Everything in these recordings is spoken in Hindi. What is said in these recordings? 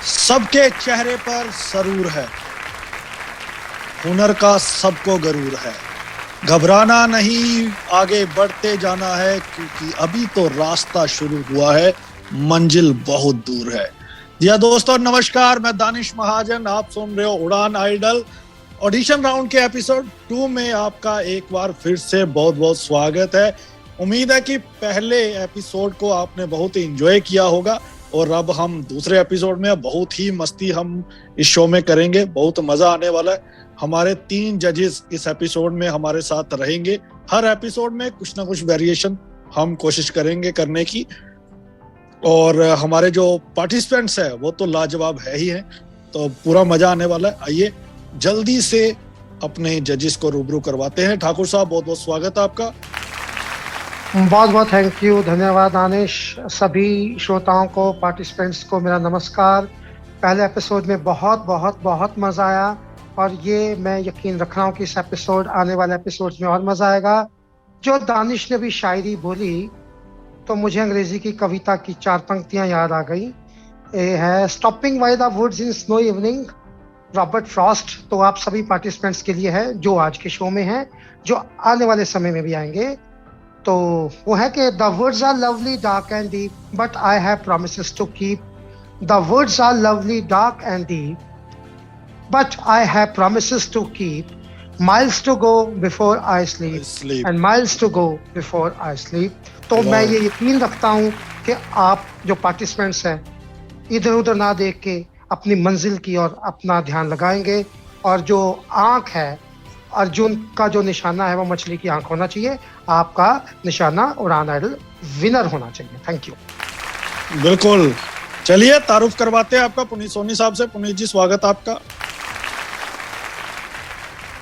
सबके चेहरे पर सरूर है, हुनर का सबको गरूर है। घबराना नहीं, आगे बढ़ते जाना है, क्योंकि अभी तो रास्ता शुरू हुआ है, मंजिल बहुत दूर है। जी हाँ दोस्तों, नमस्कार। मैं दानिश महाजन, आप सुन रहे हो उड़ान आइडल। ऑडिशन राउंड के एपिसोड 2 में आपका एक बार फिर से बहुत बहुत स्वागत है। उम्मीद है कि पहले एपिसोड को आपने बहुत ही एंजॉय किया होगा और अब हम दूसरे एपिसोड में बहुत ही मस्ती हम इस शो में करेंगे। बहुत मजा आने वाला है। हमारे 3 जजेस इस एपिसोड में हमारे साथ रहेंगे। हर एपिसोड में कुछ ना कुछ वेरिएशन हम कोशिश करेंगे करने की, और हमारे जो पार्टिसिपेंट्स है वो तो लाजवाब है ही है, तो पूरा मजा आने वाला है। आइए जल्दी से अपने जजेस को रूबरू करवाते हैं। ठाकुर साहब, बहुत बहुत स्वागत है आपका। बहुत बहुत थैंक यू, धन्यवाद दानिश। सभी श्रोताओं को, पार्टिसिपेंट्स को मेरा नमस्कार। पहले एपिसोड में बहुत बहुत बहुत मज़ा आया और ये मैं यकीन रख रहा हूँ कि इस एपिसोड, आने वाले एपिसोड्स में और मज़ा आएगा। जो दानिश ने भी शायरी बोली तो मुझे अंग्रेजी की कविता की 4 पंक्तियां याद आ गई। ये है stopping by the woods in snow evening, Robert Frost. तो आप सभी पार्टिसिपेंट्स के लिए है जो आज के शो में हैं, जो आने वाले समय में भी आएंगे। तो वो है कि the words are lovely dark and deep but I have promises to keep. The words are lovely dark and deep but I have promises to keep. Miles to go before I sleep and miles to go before I sleep. तो मैं ये यकीन रखता हूँ कि आप जो पार्टिसिपेंट्स हैं इधर उधर ना देख के अपनी मंजिल की ओर अपना ध्यान लगाएंगे, और जो आंख है, अर्जुन का जो निशाना है वो मछली की आंख होना चाहिए। आपका निशाना उड़ान आइडल विनर होना चाहिए। Thank you. बिल्कुल, चलिए तारुफ करवाते हैं आपका पुनीत सोनी साहब से। पुनीत जी, स्वागत आपका।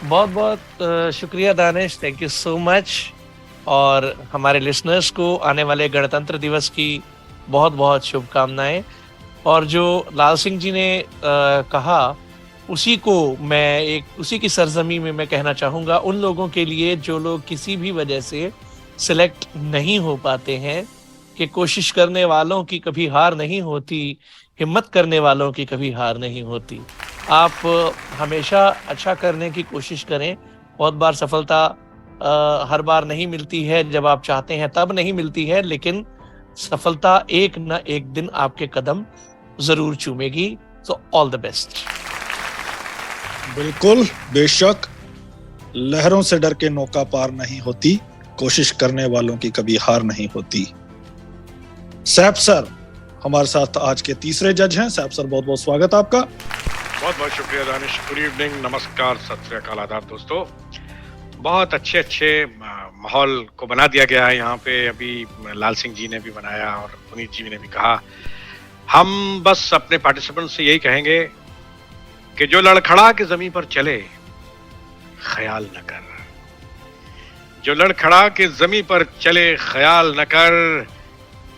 बहुत बहुत शुक्रिया Danish, thank you so much. और हमारे लिसनर्स को आने वाले गणतंत्र दिवस की बहुत बहुत शुभकामनाएं। और जो लाल सिंह जी ने कहा, उसी को मैं उसी की सरजमी में मैं कहना चाहूँगा उन लोगों के लिए जो लोग किसी भी वजह से सिलेक्ट नहीं हो पाते हैं, कि कोशिश करने वालों की कभी हार नहीं होती, हिम्मत करने वालों की कभी हार नहीं होती। आप हमेशा अच्छा करने की कोशिश करें। बहुत बार सफलता हर बार नहीं मिलती है, जब आप चाहते हैं तब नहीं मिलती है, लेकिन सफलता एक न एक दिन आपके कदम जरूर चूमेगी। So all the best. बिल्कुल, बेशक। लहरों से डर के नौका पार नहीं होती, कोशिश करने वालों की कभी हार नहीं होती। सैफ सर हमारे साथ आज के तीसरे जज हैं। सैफ सर, बहुत बहुत स्वागत आपका। बहुत बहुत शुक्रिया दानिश। गुड इवनिंग, नमस्कार, सत श्री अकाल, आदाब दोस्तों। बहुत अच्छे माहौल को बना दिया गया है यहाँ पे। अभी लाल सिंह जी ने भी बनाया और पुनीत जी ने भी कहा। हम बस अपने पार्टिसिपेंट से यही कहेंगे कि जो लड़खड़ा के जमीन पर चले ख्याल न कर, जो लड़खड़ा के जमीन पर चले ख्याल न कर,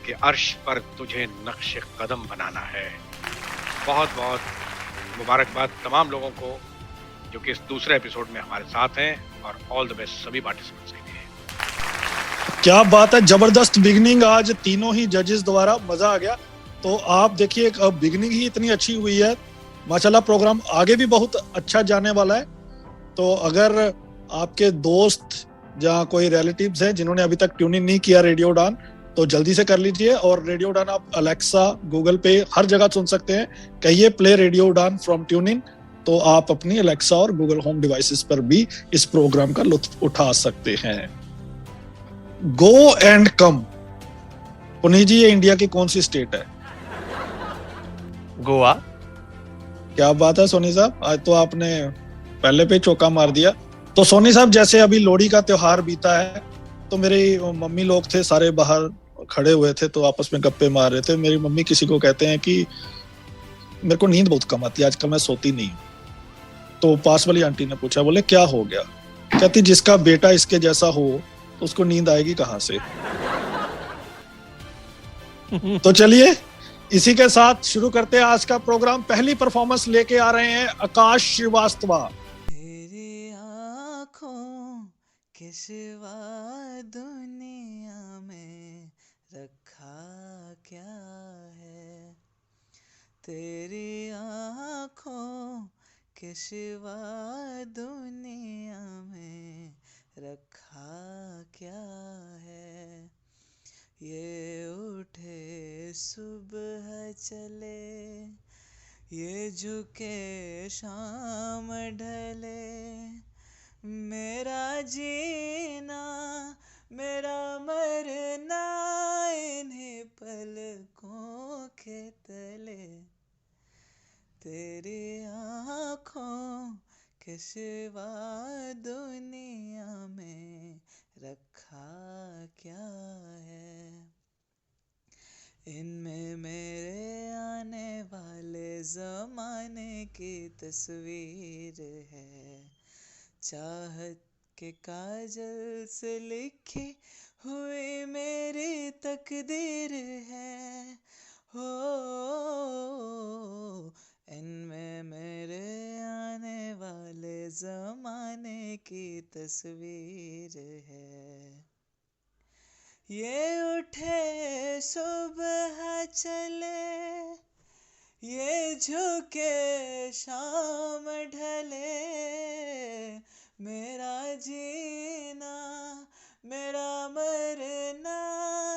कि अर्श पर तुझे नक्श कदम बनाना है। बहुत बहुत मुबारकबाद तमाम लोगों को जो कि इस दूसरे एपिसोड में हमारे साथ हैं, और ऑल द बेस्ट सभी पार्टिसिपेंट्स के लिए। क्या बात है, जबरदस्त बिगनिंग आज तीनों ही जजेस द्वारा, मजा आ गया। तो आप देखिए, अब बिगनिंग ही इतनी अच्छी हुई है, माशाल्लाह प्रोग्राम आगे भी बहुत अच्छा जाने वाला है। तो अगर आपके दोस्त जहाँ कोई रिलेटिव्स हैं जिन्होंने अभी तक ट्यून इन नहीं किया रेडियो उड़ान, तो जल्दी से कर लीजिए। और रेडियो उड़ान आप अलेक्सा, गूगल पे, हर जगह सुन सकते हैं। कहिए play radio Udaan from tune in, तो आप अपनी अलेक्सा और गूगल होम डिवाइसेस पर भी इस प्रोग्राम का लुत्फ उठा सकते हैं। गो एंड कम, पुनीत जी, ये इंडिया की कौन सी स्टेट है? गोवा। क्या बात है सोनी साहब, आज तो आपने पहले पे चौका मार दिया। तो सोनी साहब, जैसे अभी लोहड़ी का त्योहार बीता है, तो मेरे मम्मी लोग थे सारे बाहर खड़े हुए थे, तो आपस में गप्पे मार रहे थे। मेरी मम्मी किसी को कहते हैं कि मेरे को नींद बहुत कम आती है आजकल, मैं सोती नहीं। तो पास वाली आंटी ने पूछा, बोले क्या हो गया? कहती जिसका बेटा इसके जैसा हो तो उसको नींद आएगी कहाँ से। तो चलिए इसी के साथ शुरू करते हैं आज का प्रोग्राम। पहली परफॉर्मेंस लेके आ रहे हैं आकाश श्रीवास्तव। तेरी आँखों के सिवा दुनिया में रखा क्या है, तेरी आँखों के सिवा दुनिया में रखा क्या है। ये उठे सुबह चले, ये झुके शाम ढले, मेरा जीना मेरा मरना इन्हीं पलकों के तले। तेरी आँखों के सिवा दुनिया में रखा क्या है। इनमें मेरे आने वाले ज़माने की तस्वीर है, चाहत के काजल से लिखी हुई मेरी तकदीर है। हो इनमें मेरे आने वाले ज़माने की तस्वीर है। ये उठे सुबह चले, ये झुके शाम ढले, मेरा जीना मेरा मरना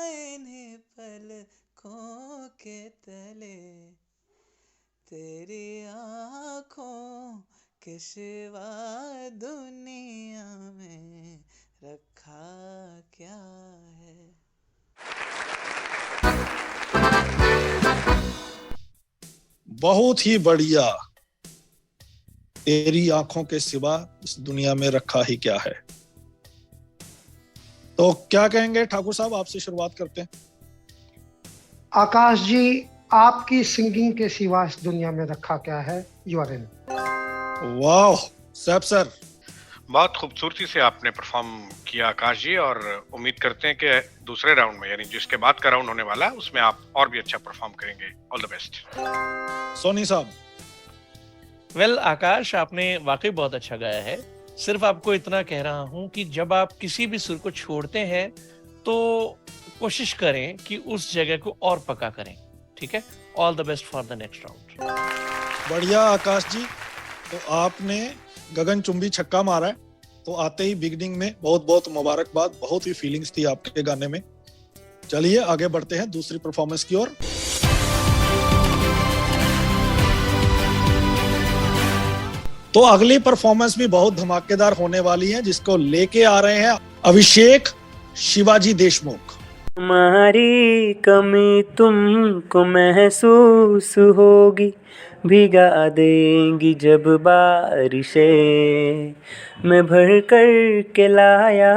इन्हीं पलकों के तले। तेरी आँखों के सिवा दुनिया में रखा क्या है। बहुत ही बढ़िया। तेरी आंखों के सिवा इस दुनिया में रखा ही क्या है। तो क्या कहेंगे ठाकुर साहब, आपसे शुरुआत करते हैं। आकाश जी, आपकी सिंगिंग के सिवा इस दुनिया में रखा क्या है। You are in. वाह सैफ सर, बहुत खूबसूरती से आपने परफॉर्म किया आकाश जी, और उम्मीद करते हैं कि दूसरे राउंड में, यानी जिसके बाद का राउंड होने वाला है, उसमें आप और भी अच्छा परफॉर्म करेंगे। All the best. सोनी साहब। वेल आकाश, आपने वाकई बहुत अच्छा गाया है। सिर्फ आपको इतना कह रहा हूं कि जब आप किसी भी सुर को छोड़ते हैं तो कोशिश करें कि उस जगह को और पक्का करें। ठीक है, all the best for the next round. बढ़िया आकाश जी, तो आपने गगनचुंबी छक्का मारा है, तो आते ही बिगनिंग में बहुत बहुत मुबारकबाद। बहुत ही फीलिंग्स थी आपके गाने में। चलिए आगे बढ़ते हैं दूसरी परफॉर्मेंस की ओर। तो अगली परफॉर्मेंस भी बहुत धमाकेदार होने वाली है, जिसको लेके आ रहे हैं अभिषेक शिवाजी देशमुख। तुम्हारी कमी तुमको महसूस होगी, भिगा देंगी जब बारिशें। मैं भर कर के लाया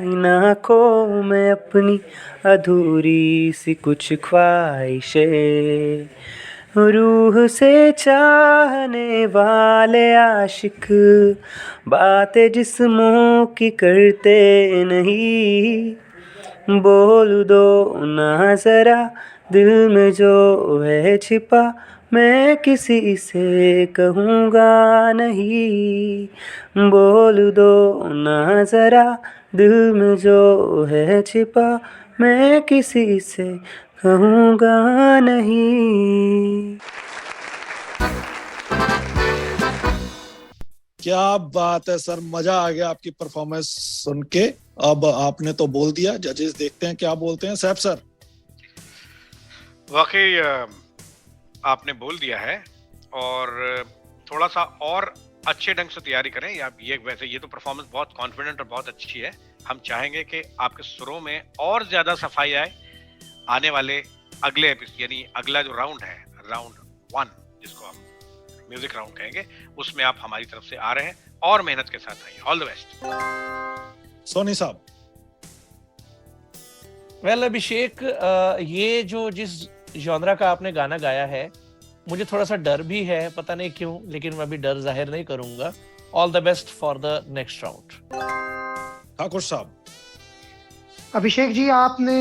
इन आँखों में अपनी अधूरी सी कुछ ख्वाहिशें। रूह से चाहने वाले आशिक बातें जिस्मों की करते नहीं। बोल दो ना जरा दिल में जो है छिपा, मैं किसी से कहूँगा नहीं। बोल दो ना जरा दिल में जो है छिपा, मैं किसी से कहूँगा नहीं। क्या बात है सर, मजा आ गया आपकी परफॉर्मेंस सुन के। अब आपने तो बोल दिया, जजेस देखते हैं क्या बोलते हैं। सैफ सर। वाकई आपने बोल दिया है, और थोड़ा सा और अच्छे ढंग से तैयारी करें। या ये वैसे ये तो परफॉर्मेंस बहुत कॉन्फिडेंट और बहुत अच्छी है। हम चाहेंगे कि आपके सुरों में और ज्यादा सफाई आए। आने वाले अगले एपिसोड, यानी अगला जो राउंड है, राउंड 1 जिसको हम म्यूजिक राउंड कहेंगे, उसमें आप हमारी तरफ से आ रहे हैं और मेहनत के साथ आइए। All the best. सोनी साहब। वेल अभिषेक, ये जो जिस जॉनरा का आपने गाना गाया है, मुझे थोड़ा सा डर भी है, पता नहीं क्यों, लेकिन मैं अभी डर जाहिर नहीं करूंगा। All the best for the next round. Thakur साहब। अभिषेक जी, आपने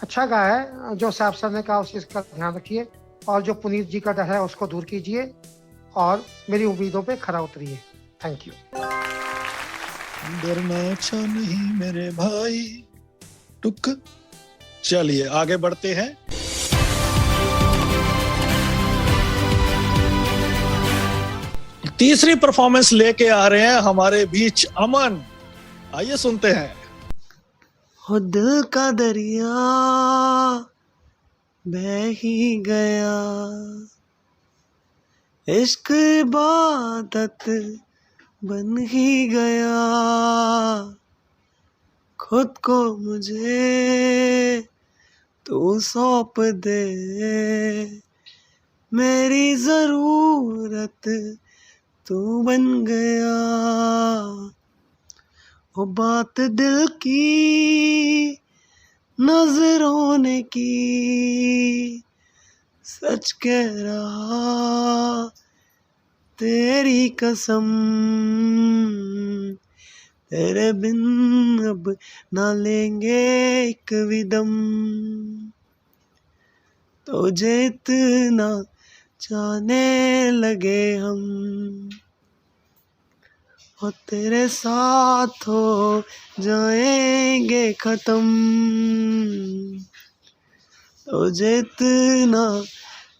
अच्छा गाया है। जो साहब सर ने कहा उस चीज का ध्यान रखिए, और जो पुनीत जी का डर है उसको दूर कीजिए, और मेरी उम्मीदों पे खरा उतरिए। Thank you. डरना अच्छा नहीं मेरे भाई टुक। चलिए आगे बढ़ते हैं। तीसरी परफॉर्मेंस लेके आ रहे हैं हमारे बीच अमन। आइए सुनते हैं। हो दिल का दरिया बह ही गया, इश्क इबादत बन ही गया, खुद को मुझे तू सौंप दे, मेरी जरूरत तू बन गया। वो बात दिल की नजरों ने की, सच कह रहा तेरी कसम, तेरे बिन अब ना लेंगे एक भी दम, तुझे इतना जाने लगे हम, और तेरे साथ हो जाएंगे खत्म, तुझे इतना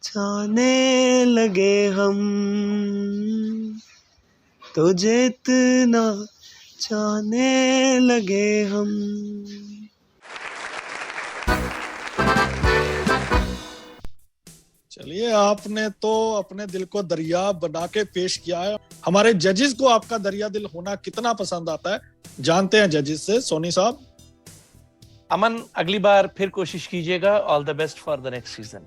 जाने लगे हम, तुझे इतना जाने लगे हम। चलिए, आपने तो अपने दिल को दरिया बना के पेश किया है। हमारे जजेस को आपका दरिया दिल होना कितना पसंद आता है, जानते हैं जजेस से। सोनी साहब। अमन, अगली बार फिर कोशिश कीजिएगा। All the best for the next season.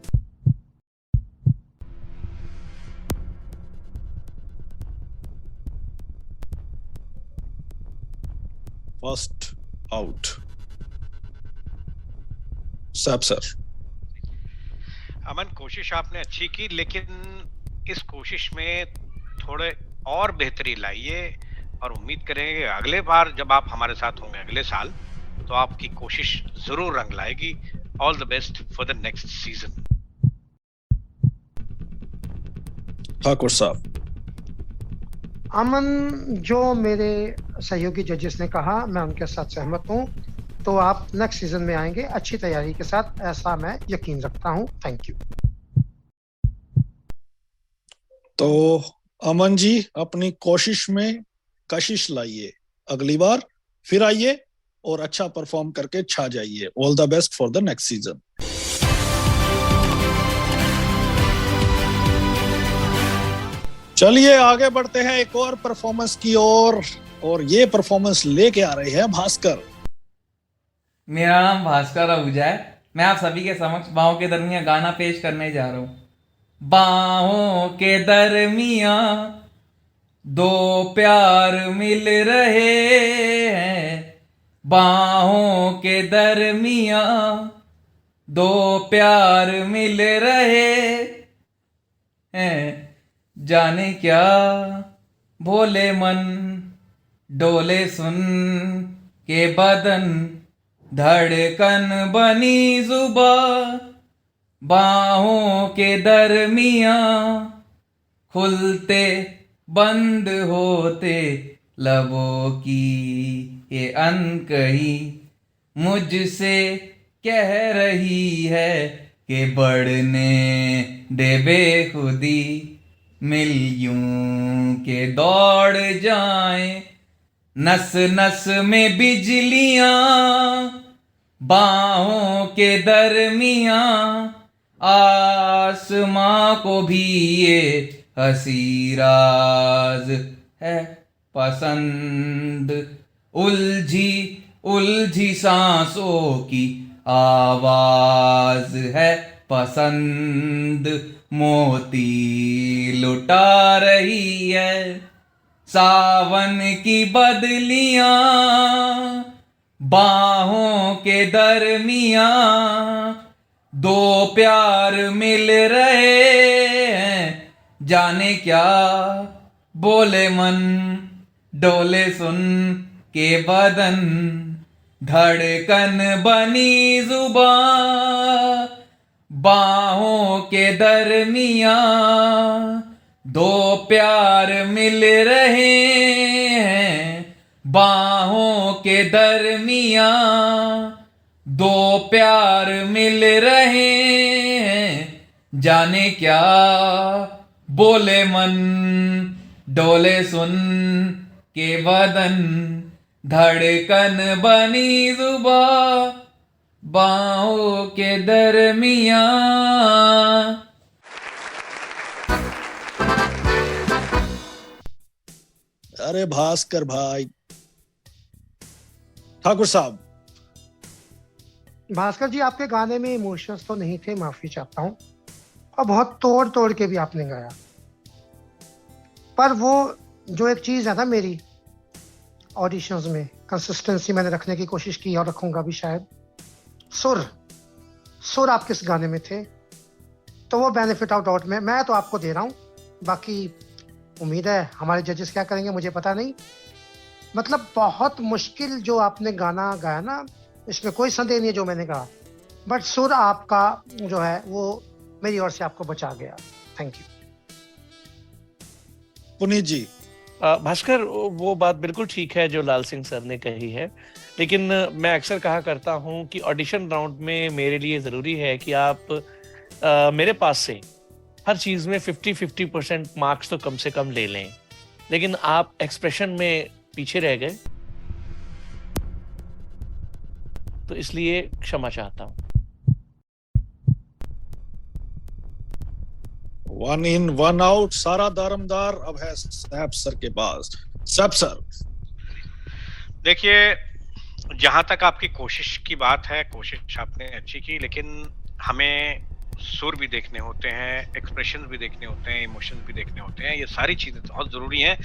First out साहब सर। अमन, कोशिश आपने अच्छी की, लेकिन इस कोशिश में थोड़े और बेहतरी लाइए और उम्मीद करेंगे अगले बार जब आप हमारे साथ होंगे अगले साल, तो आपकी कोशिश जरूर रंग लाएगी। All the best for the next season. Thakur साहब। अमन, जो मेरे सहयोगी जजेस ने कहा मैं उनके साथ सहमत हूँ। तो आप नेक्स्ट सीजन में आएंगे अच्छी तैयारी के साथ, ऐसा मैं यकीन रखता हूँ। Thank you. तो अमन जी, अपनी कोशिश में कशिश लाइए, अगली बार फिर आइए और अच्छा परफॉर्म करके छा जाइए। All the best for the next season. चलिए आगे बढ़ते हैं एक और परफॉर्मेंस की ओर, और ये परफॉर्मेंस लेके आ रहे हैं भास्कर। मेरा नाम भास्कर आहूजा है। मैं आप सभी के समक्ष बाहों के दरमियान गाना पेश करने जा रहा हूँ। बाहों के दरमियां दो प्यार मिल रहे हैं, बाहों के दरमियां दो प्यार मिल रहे हैं, जाने क्या भोले मन डोले सुन के बदन, धड़कन बनी जुबा बाहों के दरमियां, खुलते बंद होते लबों की ये अनकही मुझसे कह रही है कि बढ़ने दे बेखुदी, मिल यूं के दौड़ जाएं नस नस में बिजलियां, बाहों के दरमियां आसमां को भी ये हंसी राज है पसंद, उलझी उलझी सांसों की आवाज है पसंद, मोती लुटा रही है सावन की बदलियां, बाहों के दरमियां दो प्यार मिल रहे हैं, जाने क्या बोले मन डोले सुन के बदन, धड़कन बनी जुबां बाहों के दरमियां दो प्यार मिल रहे हैं, बाहों के दरमियां दो प्यार मिल रहे हैं, जाने क्या बोले मन डोले सुन के बदन, धड़कन बनी जुबा बाहों के दरमियां। अरे भास्कर भाई, ठाकुर साहब। भास्कर जी, आपके गाने में इमोशंस तो नहीं थे, माफी चाहता हूँ, और बहुत तोड़ तोड़ के भी आपने गाया। पर वो जो एक चीज है ना, मेरी ऑडिशंस में कंसिस्टेंसी मैंने रखने की कोशिश की और रखूंगा भी शायद। सुर आप किस गाने में थे, तो वो बेनिफिट ऑफ डाउट में मैं तो आपको दे रहा हूँ। बाकी उम्मीद है हमारे जजेस क्या करेंगे मुझे पता नहीं। मतलब बहुत मुश्किल जो आपने गाना गाया ना, इसमें कोई संदेह नहीं है जो मैंने कहा, बट सुर आपका जो है वो मेरी ओर से आपको बचा गया। Thank you. पुनीत जी। भास्कर, वो बात बिल्कुल ठीक है जो लाल सिंह सर ने कही है, लेकिन मैं अक्सर कहा करता हूं कि ऑडिशन राउंड में मेरे लिए ज़रूरी है कि आप मेरे पास से हर चीज़ में 50-50% मार्क्स तो कम से कम ले लें, लेकिन आप एक्सप्रेशन में पीछे रह गए, तो इसलिए क्षमा चाहता हूं। 1 in 1 out, सारा दारमदार अब है सैफ सर के पास। सैफ सर, देखिए, जहां तक आपकी कोशिश की बात है, कोशिश आपने अच्छी की, लेकिन हमें सुर भी देखने होते हैं, एक्सप्रेशन भी देखने होते हैं, इमोशंस भी देखने होते हैं। ये सारी चीजें बहुत जरूरी हैं,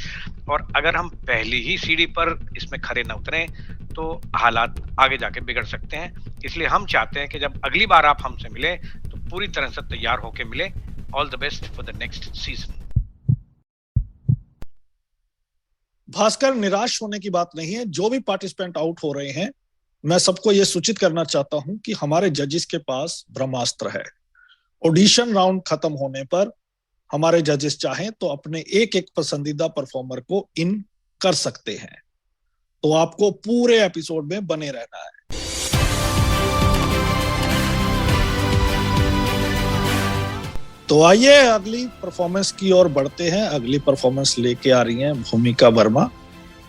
और अगर हम पहली ही सीढ़ी पर इसमें खरे न उतरें तो हालात आगे जाके बिगड़ सकते हैं। इसलिए हम चाहते हैं कि जब अगली बार आप हमसे मिले तो पूरी तरह से तैयार होके मिले। All the best for the next season. Bhaskar, निराश होने की बात नहीं है। जो भी पार्टिसिपेंट आउट हो रहे हैं, मैं सबको यह सूचित करना चाहता हूं कि हमारे जजेस के पास ब्रह्मास्त्र है। ऑडिशन राउंड खत्म होने पर हमारे जजेस चाहें तो अपने एक एक पसंदीदा परफॉर्मर को इन कर सकते हैं। तो आपको पूरे एपिसोड में बने रहना है। तो आइए अगली परफॉर्मेंस की ओर बढ़ते हैं। अगली परफॉर्मेंस लेके आ रही हैं भूमिका वर्मा।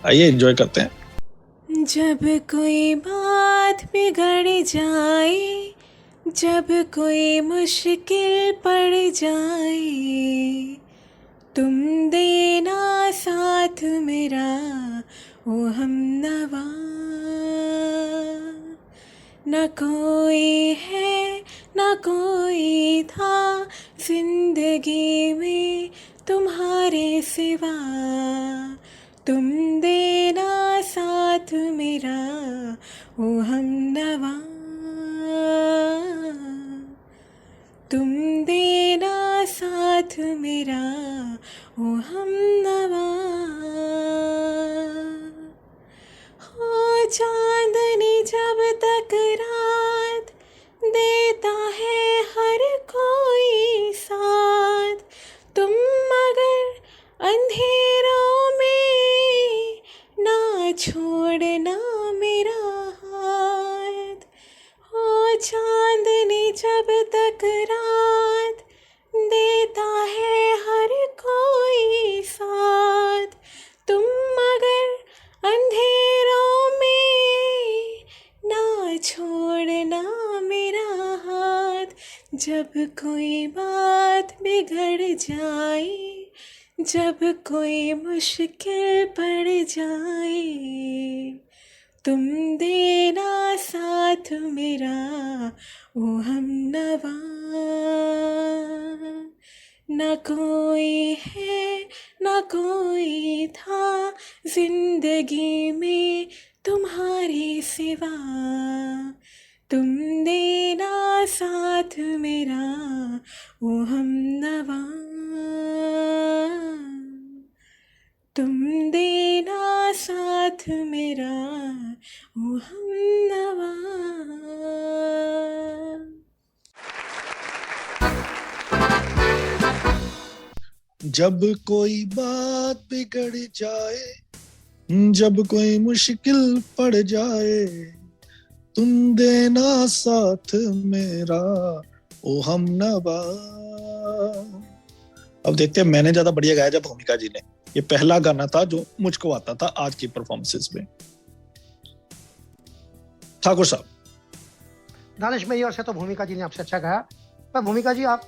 आइए एंजॉय करते हैं। जब कोई बात बिगड़ जाए, जब कोई मुश्किल पड़ जाए, तुम देना साथ मेरा ओ हमनवा। न कोई है न कोई था जिंदगी में तुम्हारे सिवा, तुम देना साथ मेरा ओ हमनवा। तुम देना साथ मेरा ओ हमनवा। हो चांदनी जब तक रात देता है हर कोई साथ, तुम मगर अंधेरों में ना छोड़ना मेरा हाथ। हो चांदनी जब तक रात देता है हर कोई साथ, तुम मगर अंधेरों में ना छोड़ना मेरा हाथ। जब कोई बात बिगड़ जाए, जब कोई मुश्किल पड़ जाए, तुम देना साथ मेरा ओ हमनवा। न कोई है न कोई था जिंदगी में तुम्हारे सिवा, तुम देना साथ मेरा ओ हमनवा। तुम देना साथ मेरा ओ हमनवा। जब कोई बात बिगड़ जाए, जब कोई मुश्किल पड़ जाए, तुम देना साथ मेरा ओ हमनवा। अब देखते हैं, मैंने ज्यादा बढ़िया गाया जब भूमिका जी ने। ये पहला गाना था जो मुझको आता था आज की परफॉर्मेंसेस में। ठाकुर साहब। दानिश, मेरी ओर से तो भूमिका जी ने आपसे अच्छा गाया, पर भूमिका जी आप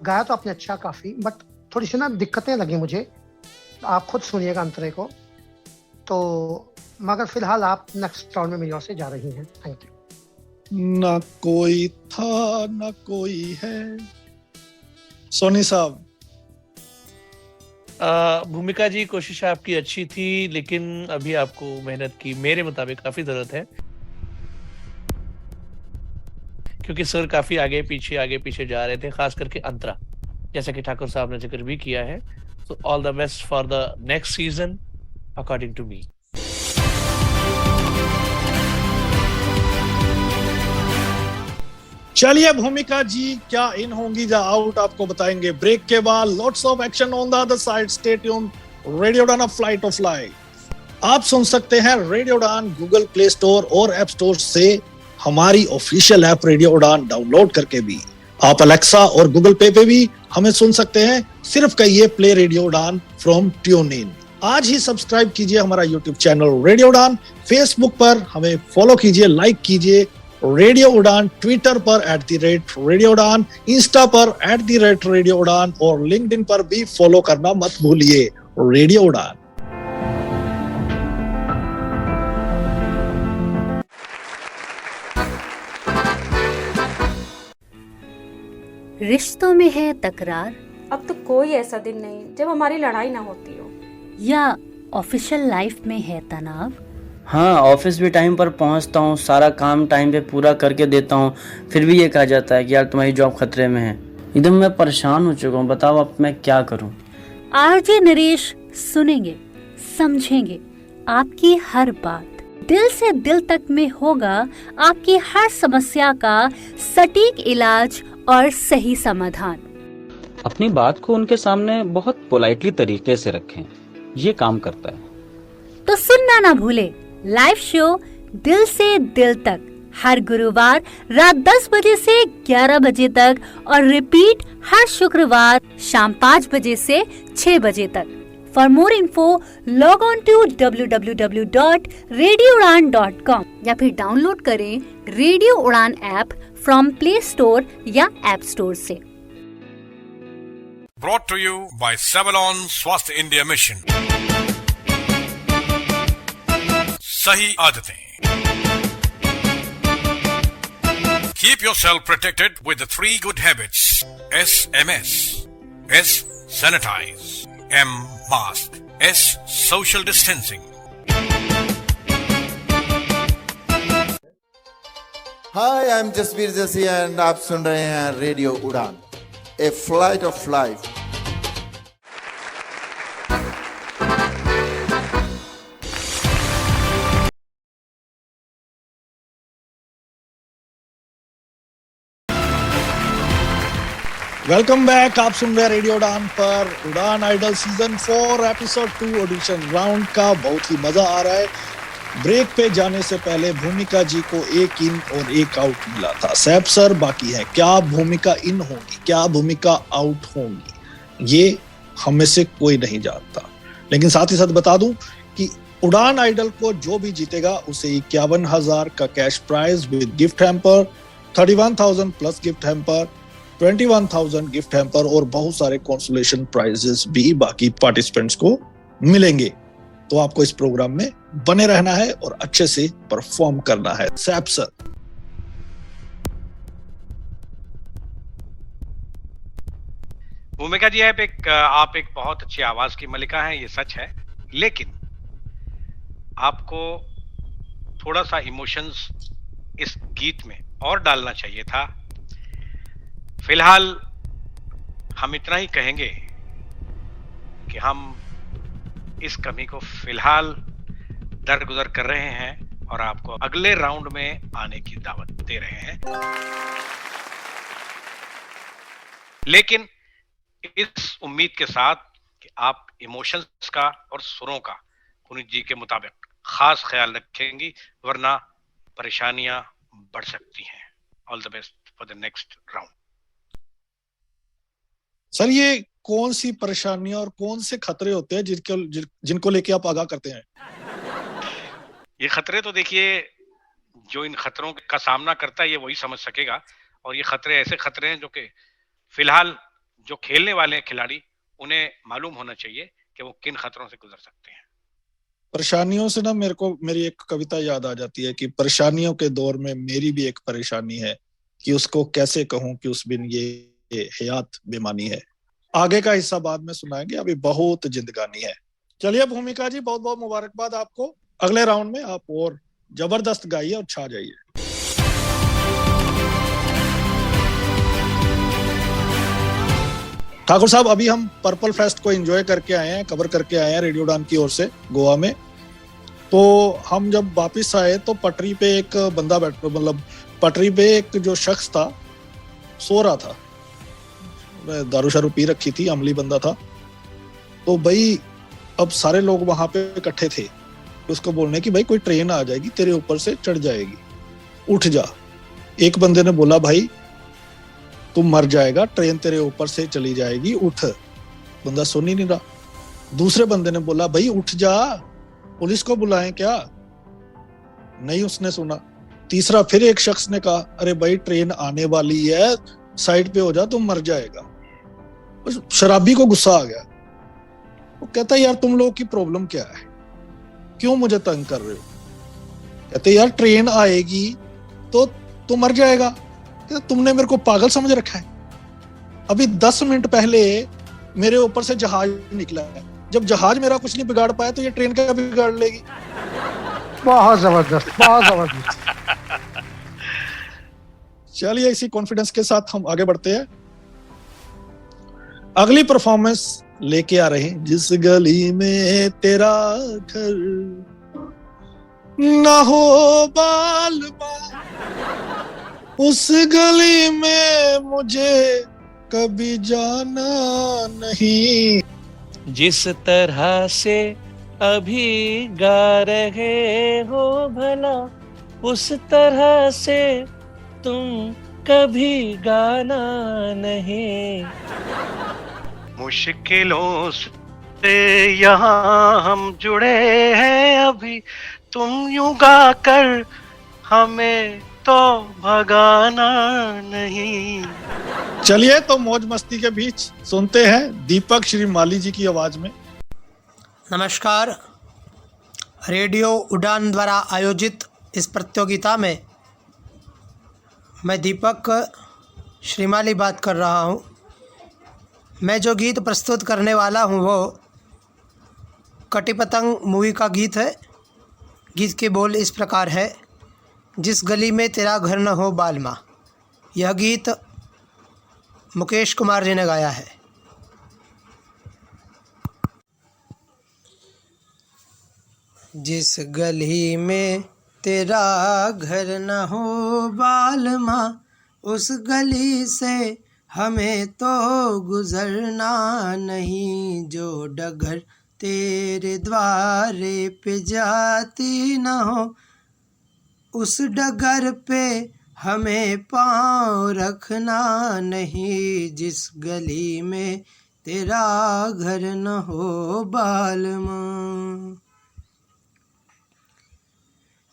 गाया तो आपने अच्छा काफी, बट थोड़ी सी ना दिक्कतें लगी मुझे, आप खुद सुनिएगा अंतरे को तो। मगर फिलहाल आप नेक्स्ट राउंड में मेरी ओर से जा रही हैं। Thank you. ना कोई था ना कोई है। सोनी साहब। भूमिका जी, कोशिश आपकी अच्छी थी, लेकिन अभी आपको मेहनत की मेरे मुताबिक काफी जरूरत है, क्योंकि सर काफी आगे पीछे जा रहे थे, खास करके अंतरा, जैसा कि ठाकुर साहब ने जिक्र भी किया है। So all the best for the next season according to me. चलिए भूमिका जी क्या इन होंगी या आउट आपको बताएंगे ब्रेक के बाद। Lots of action on the other side, stay tuned. Radio उड़ान, फ्लाइट ऑफ लाइफ। आप सुन सकते हैं radio Udaan Google Play Store और ऐप स्टोर से, हमारी official app radio Udaan download करके भी। आप अलेक्सा और गूगल पे भी हमें सुन सकते हैं, सिर्फ कहिए play radio Udaan from tune in. आज ही सब्सक्राइब कीजिए हमारा यूट्यूब चैनल रेडियो उड़ान। फेसबुक पर हमें फॉलो कीजिए, लाइक कीजिए रेडियो उड़ान, ट्विटर पर @रेडियो उड़ान, इंस्टा पर @रेडियो उड़ान और लिंक्डइन पर भी फॉलो करना मत भूलिए, रेडियो उड़ान। रिश्तों में है तकरार, अब तो कोई ऐसा दिन नहीं जब हमारी लड़ाई ना होती हो। या ऑफिशियल लाइफ में है तनाव। हाँ, ऑफिस भी टाइम पर पहुंचता हूँ, सारा काम टाइम पे पूरा करके देता हूँ, फिर भी ये कहा जाता है कि यार तुम्हारी जॉब खतरे में है। एकदम मैं परेशान हो चुका हूँ, बताओ अब मैं क्या करूँ। आरजे नरेश सुनेंगे, समझेंगे आपकी हर बात, दिल से दिल तक में होगा आपकी हर समस्या का सटीक इलाज और सही समाधान। अपनी बात को उनके सामने बहुत पोलाइटली तरीके से रखें, ये काम करता है। तो सुनना ना भूले लाइव शो दिल से दिल तक, हर गुरुवार रात 10 बजे से 11 बजे तक और रिपीट हर शुक्रवार शाम 5 बजे से 6 बजे तक। For more info log on to www.radioudan.com या फिर डाउनलोड करें radio Udaan app from Play Store या ऐप स्टोर से। Brought to you by Savalon स्वास्थ्य इंडिया मिशन। सही आदतें। Keep yourself protected with the 3 good habits. SMS. S. Sanitize. M. Mask. S. Social distancing. Hi, I'm Jasbir Jasi and आप सुन रहे हैं रेडियो उड़ान, A Flight of Life। Welcome back. आप सुन रहे हैं रेडियो उड़ान पर Udaan idol season 4 episode 2 audition round का। बहुत ही मजा आ रहा है। ब्रेक पे जाने से पहले भूमिका जी को 1 इन और 1 आउट मिला था। सैफ सर बाकी है, क्या भूमिका इन होंगी, क्या भूमिका आउट होंगी, ये हम में से कोई नहीं जानता। लेकिन साथ ही साथ बता दूं कि उड़ान आइडल को जो भी जीतेगा उसे 51,000 का cash prize with gift hamper, 31,000 plus gift hamper, 21,000 gift hamper और बहुत सारे कंसोलेशन प्राइजेस भी बाकी पार्टिसिपेंट्स को मिलेंगे। तो आपको इस प्रोग्राम में बने रहना है और अच्छे से परफॉर्म करना है। सैफ सर। भूमिका जी, आप एक बहुत अच्छी आवाज की मलिका हैं, ये सच है, लेकिन आपको थोड़ा सा इमोशंस इस गीत में और डालना चाहिए था। फिलहाल हम इतना ही कहेंगे कि हम इस कमी को फिलहाल दरगुजर कर रहे हैं और आपको अगले राउंड में आने की दावत दे रहे हैं। लेकिन इस उम्मीद के साथ कि आप इमोशंस का और सुरों का पुनीत जी के मुताबिक खास ख्याल रखेंगी, वरना परेशानियां बढ़ सकती हैं। All the best for the next round. Sir ये कौन सी परेशानियां और कौन से खतरे होते हैं जिनको लेके आप आगाह करते हैं? ये खतरे तो देखिए, जो इन खतरों का सामना करता है ये वही समझ सकेगा, और ये खतरे ऐसे खतरे हैं जो कि फिलहाल जो खेलने वाले हैं खिलाड़ी, उन्हें मालूम होना चाहिए कि वो किन खतरों से गुजर सकते हैं। परेशानियों से ना मेरे को मेरी एक कविता याद आ जाती है कि परेशानियों के दौर में मेरी भी एक परेशानी है कि उसको कैसे कहूं कि उस बिन ये हयात बेमानी है। आगे का हिस्सा बाद में सुनाएंगे, अभी बहुत जिंदगानी है। चलिए भूमिका जी, बहुत बहुत मुबारकबाद आपको। अगले राउंड में आप और जबरदस्त गाइए और छा जाइए। ठाकुर साहब, अभी हम पर्पल फेस्ट को एंजॉय करके आए हैं, कवर करके आए हैं रेडियो उड़ान की ओर से गोवा में। तो हम जब वापस आए तो पटरी पे एक बंदा मतलब पटरी पे एक जो शख्स था सो रहा था, दारू शारू पी रखी थी, अमली बंदा था। तो भाई अब सारे लोग वहां पे इकट्ठे थे, उसको बोलने की भाई कोई ट्रेन आ जाएगी तेरे ऊपर से चढ़ जाएगी, उठ जा। एक बंदे ने बोला भाई तू मर जाएगा, ट्रेन तेरे ऊपर से चली जाएगी, उठ। बंदा सुन ही नहीं रहा। दूसरे बंदे ने बोला भाई उठ जा, पुलिस को बुलाएं क्या? नहीं उसने सुना। तीसरा फिर एक शख्स ने कहा अरे भाई ट्रेन आने वाली है, साइड पे हो जा, तुम मर जाएगा। शराबी को गुस्सा आ गया, वो कहता यार तुम लोगों की प्रॉब्लम क्या है, क्यों मुझे तंग कर रहे हो? कहते यार ट्रेन आएगी तो तू मर जाएगा, कहते तुमने मेरे को पागल समझ रखा है? अभी 10 मिनट पहले मेरे ऊपर से जहाज निकला है, जब जहाज मेरा कुछ नहीं बिगाड़ पाया तो ये ट्रेन क्या बिगाड़ लेगी? बहुत जबरदस्त, बहुत जबरदस्त। चलिए इसी कॉन्फिडेंस के साथ हम आगे बढ़ते हैं। अगली परफॉर्मेंस लेके आ रहे हैं, जिस गली में तेरा घर ना हो बालबा, उस गली में मुझे कभी जाना नहीं। जिस तरह से अभी गा रहे हो भला, उस तरह से तुम कभी गाना नहीं। मुश्किलों से यहाँ हम जुड़े हैं अभी, तुम यूं गा कर हमें तो भगाना नहीं। चलिए तो मौज मस्ती के बीच सुनते हैं दीपक श्री माली जी की आवाज में। नमस्कार। रेडियो उड़ान द्वारा आयोजित इस प्रतियोगिता में मैं दीपक श्रीमाली बात कर रहा हूँ। मैं जो गीत प्रस्तुत करने वाला हूँ वो कटी पतंग मूवी का गीत है। गीत के बोल इस प्रकार है, जिस गली में तेरा घर न हो बालमा। यह गीत मुकेश कुमार जी ने गाया है। जिस गली में तेरा घर न हो बालमा, उस गली से हमें तो गुजरना नहीं। जो डगर तेरे द्वारे पे जाती न हो, उस डगर पे हमें पाँव रखना नहीं। जिस गली में तेरा घर न हो बालमा।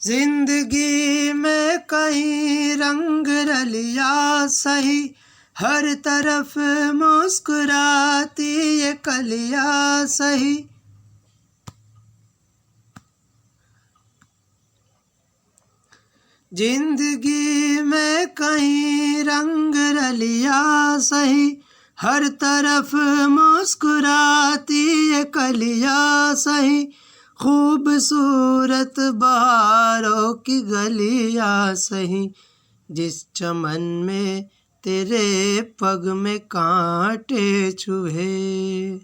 जिंदगी में कहीं रंग रलिया सही, हर तरफ मुस्कुराती ये कलिया सही। जिंदगी में कहीं रंग रलिया सही, हर तरफ मुस्कुराती ये कलिया सही। खूबसूरत बहारों की गलियां सही, जिस चमन में तेरे पग में कांटे चुभे।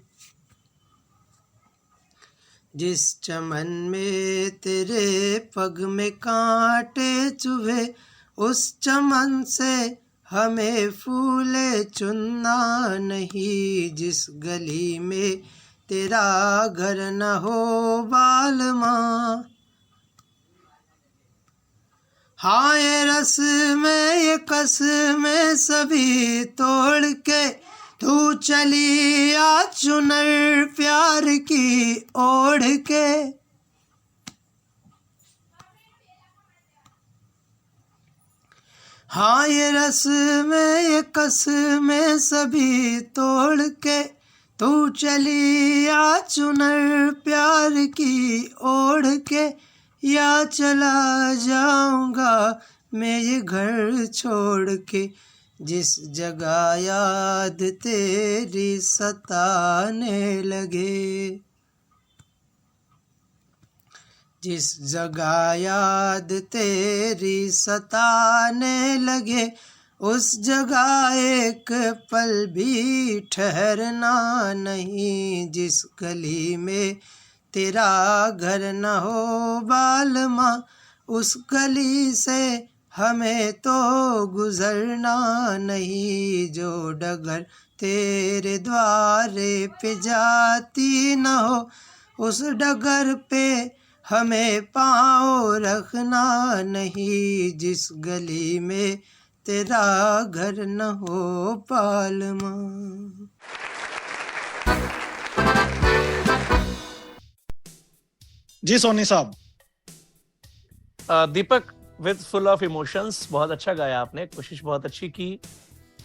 जिस चमन में तेरे पग में कांटे चुभे, उस चमन से हमें फूले चुनना नहीं। जिस गली में तेरा घर न हो बालमा। हाँ ये रस में ये कस में सभी तोड़ के तू चली आ चुनर प्यार की ओढ़ के, हाँ ये रस में ये कस में सभी तोड़ के, तू चली आ चुनर प्यार की ओढ़ के, या चला जाऊंगा मैं ये घर छोड़ के, जिस जगह याद तेरी सताने लगे, जिस जगह याद तेरी सताने लगे, उस जगह एक पल भी ठहरना नहीं, जिस गली में तेरा घर न हो बालमा, उस गली से हमें तो गुजरना नहीं, जो डगर तेरे द्वारे पे जाती न हो, उस डगर पे हमें पाँव रखना नहीं, जिस गली में तेरा घर न हो पालमा। जी सोनी साहब। दीपक विद फुल ऑफ इमोशंस, बहुत अच्छा गाया आपने, कोशिश बहुत अच्छी की।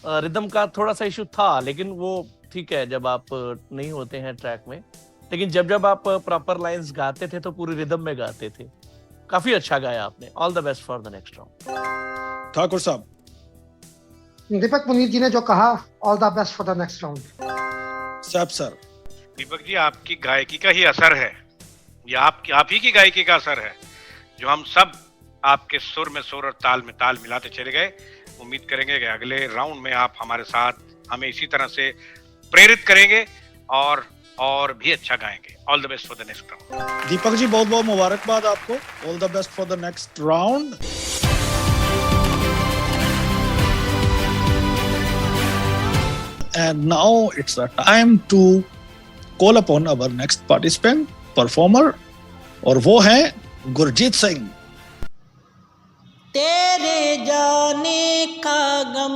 रिदम का थोड़ा सा इशू था, लेकिन वो ठीक है जब आप नहीं होते हैं ट्रैक में, लेकिन जब आप प्रॉपर लाइंस गाते थे तो पूरी रिदम में गाते थे। काफी अच्छा गाया आपने। All the best for the next round. Thakur साहब। दीपक पुनीत जी ने जो कहा, all the best for the next round. साहब सर। दीपक जी, आपकी गायकी का ही असर है, ये आप ही की गायकी का असर है, जो हम सब आपके सुर में सुर और ताल में ताल मिलाते चले गए। उम्मीद करेंगे कि अगले राउंड में आप हमारे साथ हमें इसी तरह से प्रेरित करेंगे और भी अच्छा गाएंगे। All the best for the next round. Deepak ji बहुत बहुत मुबारकबाद आपको। All the best for the next round. And now it's a time to call upon our next participant, performer, और वो है गुरजीत सिंह। तेरे जाने का गम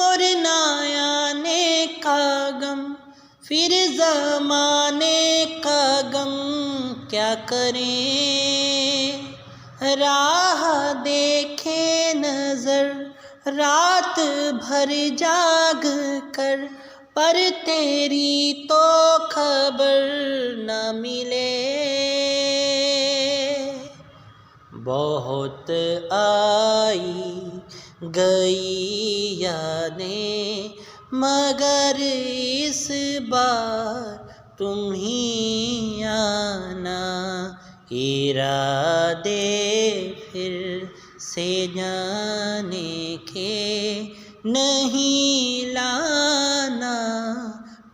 और ना आने का गम, फिर ज़माने का गम क्या करें, राह देखे नजर रात भर जाग कर, पर तेरी तो खबर न मिले। बहुत आई गई यादें, मगर इस बार तुम ही आना, इरादे फिर से जाने के नहीं लाना,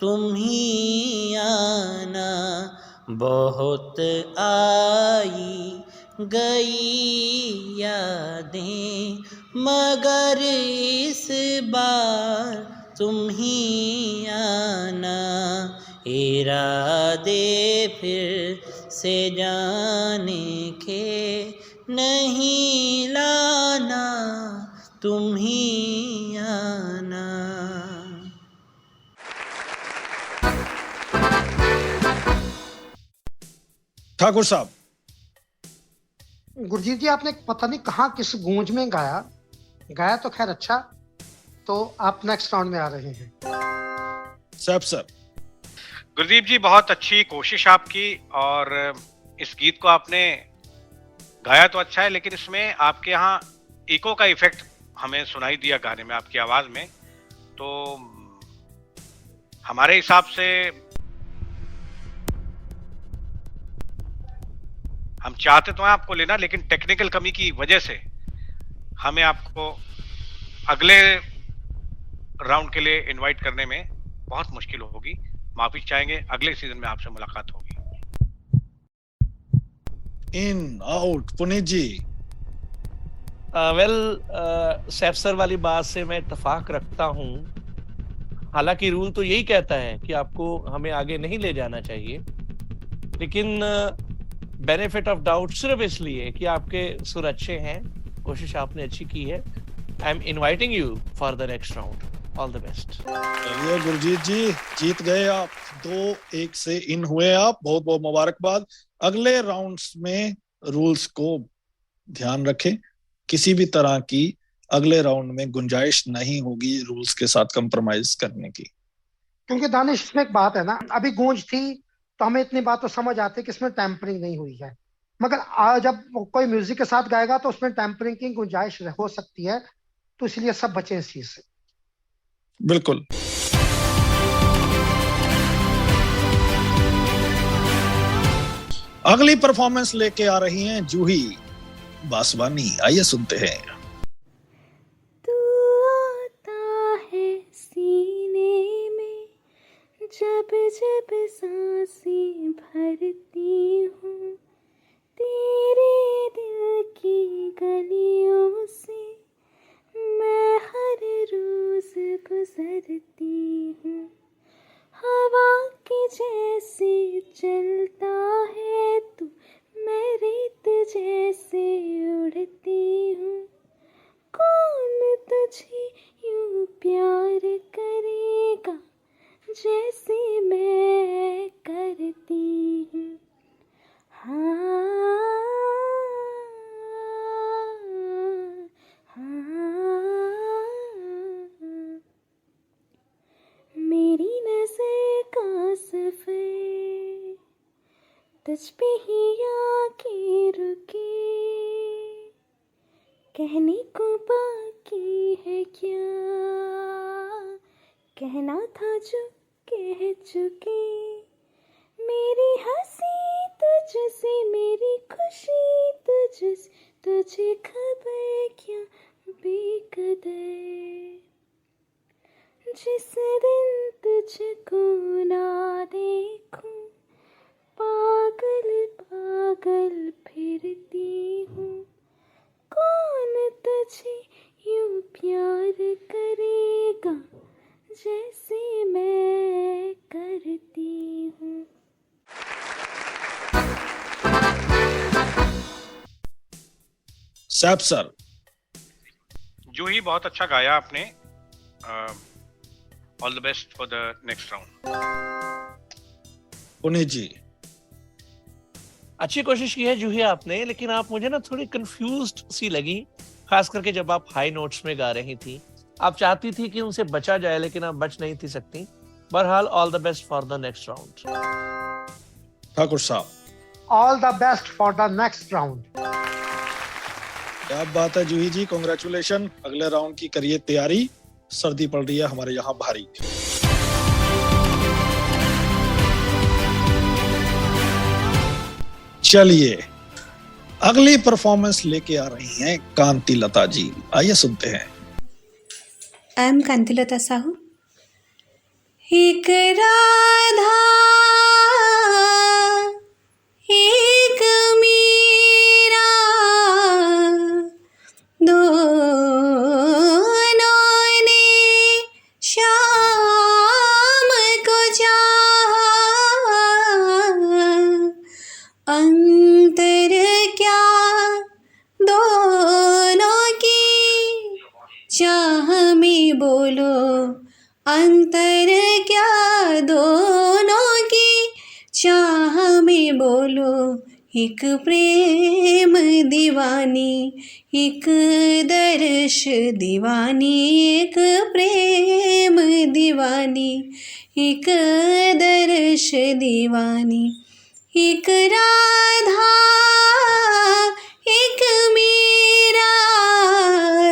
तुम ही आना। बहुत आई गई यादें, मगर इस बार तुम ही आना, इरादे फिर से जाने के नहीं लाना, तुम ही आना। ठाकुर साहब। गुरजीत जी, आपने पता नहीं कहाँ किस गूंज में गाया तो खैर अच्छा। तो आप नेक्स्ट राउंड में आ रहे हैं। साहब सर। गुरदीप जी, बहुत अच्छी कोशिश आपकी, और इस गीत को आपने गाया तो अच्छा है, लेकिन इसमें आपके यहाँ इको का इफेक्ट हमें सुनाई दिया गाने में, आपकी आवाज में। तो हमारे हिसाब से हम चाहते तो हैं आपको लेना, लेकिन टेक्निकल कमी की वजह से हमें आपको अगले राउंड के लिए इनवाइट करने में बहुत मुश्किल होगी। माफी चाहेंगे, अगले सीजन में आपसे मुलाकात होगी। In out Puneet ji. Saif sir वाली बात से मैं इत्तेफाक रखता हूँ। हालांकि रूल तो यही कहता है कि आपको हमें आगे नहीं ले जाना चाहिए, लेकिन बेनिफिट ऑफ डाउट सिर्फ इसलिए कि आपके सुर अच्छे हैं, कोशिश आपने अच्छी की है। I am inviting you for the next round. All the best. चलिए गुरजीत जी, जीत गए आप, 2-1 से इन हुए आप, बहुत बहुत मुबारकबाद। अगले राउंड्स में रूल्स को ध्यान रखें, किसी भी तरह की अगले राउंड में गुंजाइश नहीं होगी रूल्स के साथ कंप्रोमाइज करने की। क्योंकि दानिश इसमें एक बात है ना, अभी गूंज थी तो हमें इतनी बात तो समझ आती है कि इसमें टेम्परिंग नहीं हुई है, मगर जब कोई म्यूजिक के साथ गाएगा तो उसमें टेम्परिंग की गुंजाइश हो सकती है, तो इसलिए सब बचे इस चीज से। बिल्कुल। अगली परफॉर्मेंस लेके आ रही हैं जूही बासवानी, आइए सुनते हैं। तू आता है सीने में, जब जब सांसें भरती हूँ, तेरे दिल की गलियों से मैं हर रोज गुजरती हूँ। हवा के जैसे चलता है तू, मैं रेत जैसे उड़ती हूँ। कौन तुझे यूं प्यार करेगा जैसे मैं करती हूँ। हाँ, मेरी नजर का सफर तुझ पे ही आके रुके, कहने को बाकी है क्या, कहना था जो कह चुके। मेरी हंसी तुझसे, मेरी खुशी तुझसे, तुझे खबर क्या बेकदर। जिस दिन तुझको ना देखूं, पागल पागल फिरती हूँ। कौन तुझे यूं प्यार करेगा जैसे मैं करती हूँ। सैफ सर। जूही बहुत अच्छा गाया आपने, all the best for the next round. Puneet ji. अच्छी कोशिश की है जूही आपने, लेकिन आप मुझे ना थोड़ी कंफ्यूज्ड सी लगी, खास करके जब आप हाई नोट्स में गा रही थी। आप चाहती थी कि उनसे बचा जाए, लेकिन आप बच नहीं थी सकती। बहरहाल all the best for the next round. Thakur साहब। All the best for the next round. क्या बात है जूही जी, कांग्रेचुलेशन। अगले राउंड की करिए तैयारी, सर्दी पड़ रही है हमारे यहाँ भारी। चलिए अगली परफॉर्मेंस लेके आ रही हैं कांति लता जी, आइए सुनते हैं। I am Kantilata Sahu. एक राधा एक मीरा, दोनों ने शाम को चाहा, अंतर क्या दोनों की चाह में बोलो, अंतर क्या दोनों की चाह में बोलो। एक प्रेम दीवानी, एक दर्श दीवानी, एक प्रेम दीवानी, एक दर्श दीवानी। एक राधा एक मीरा,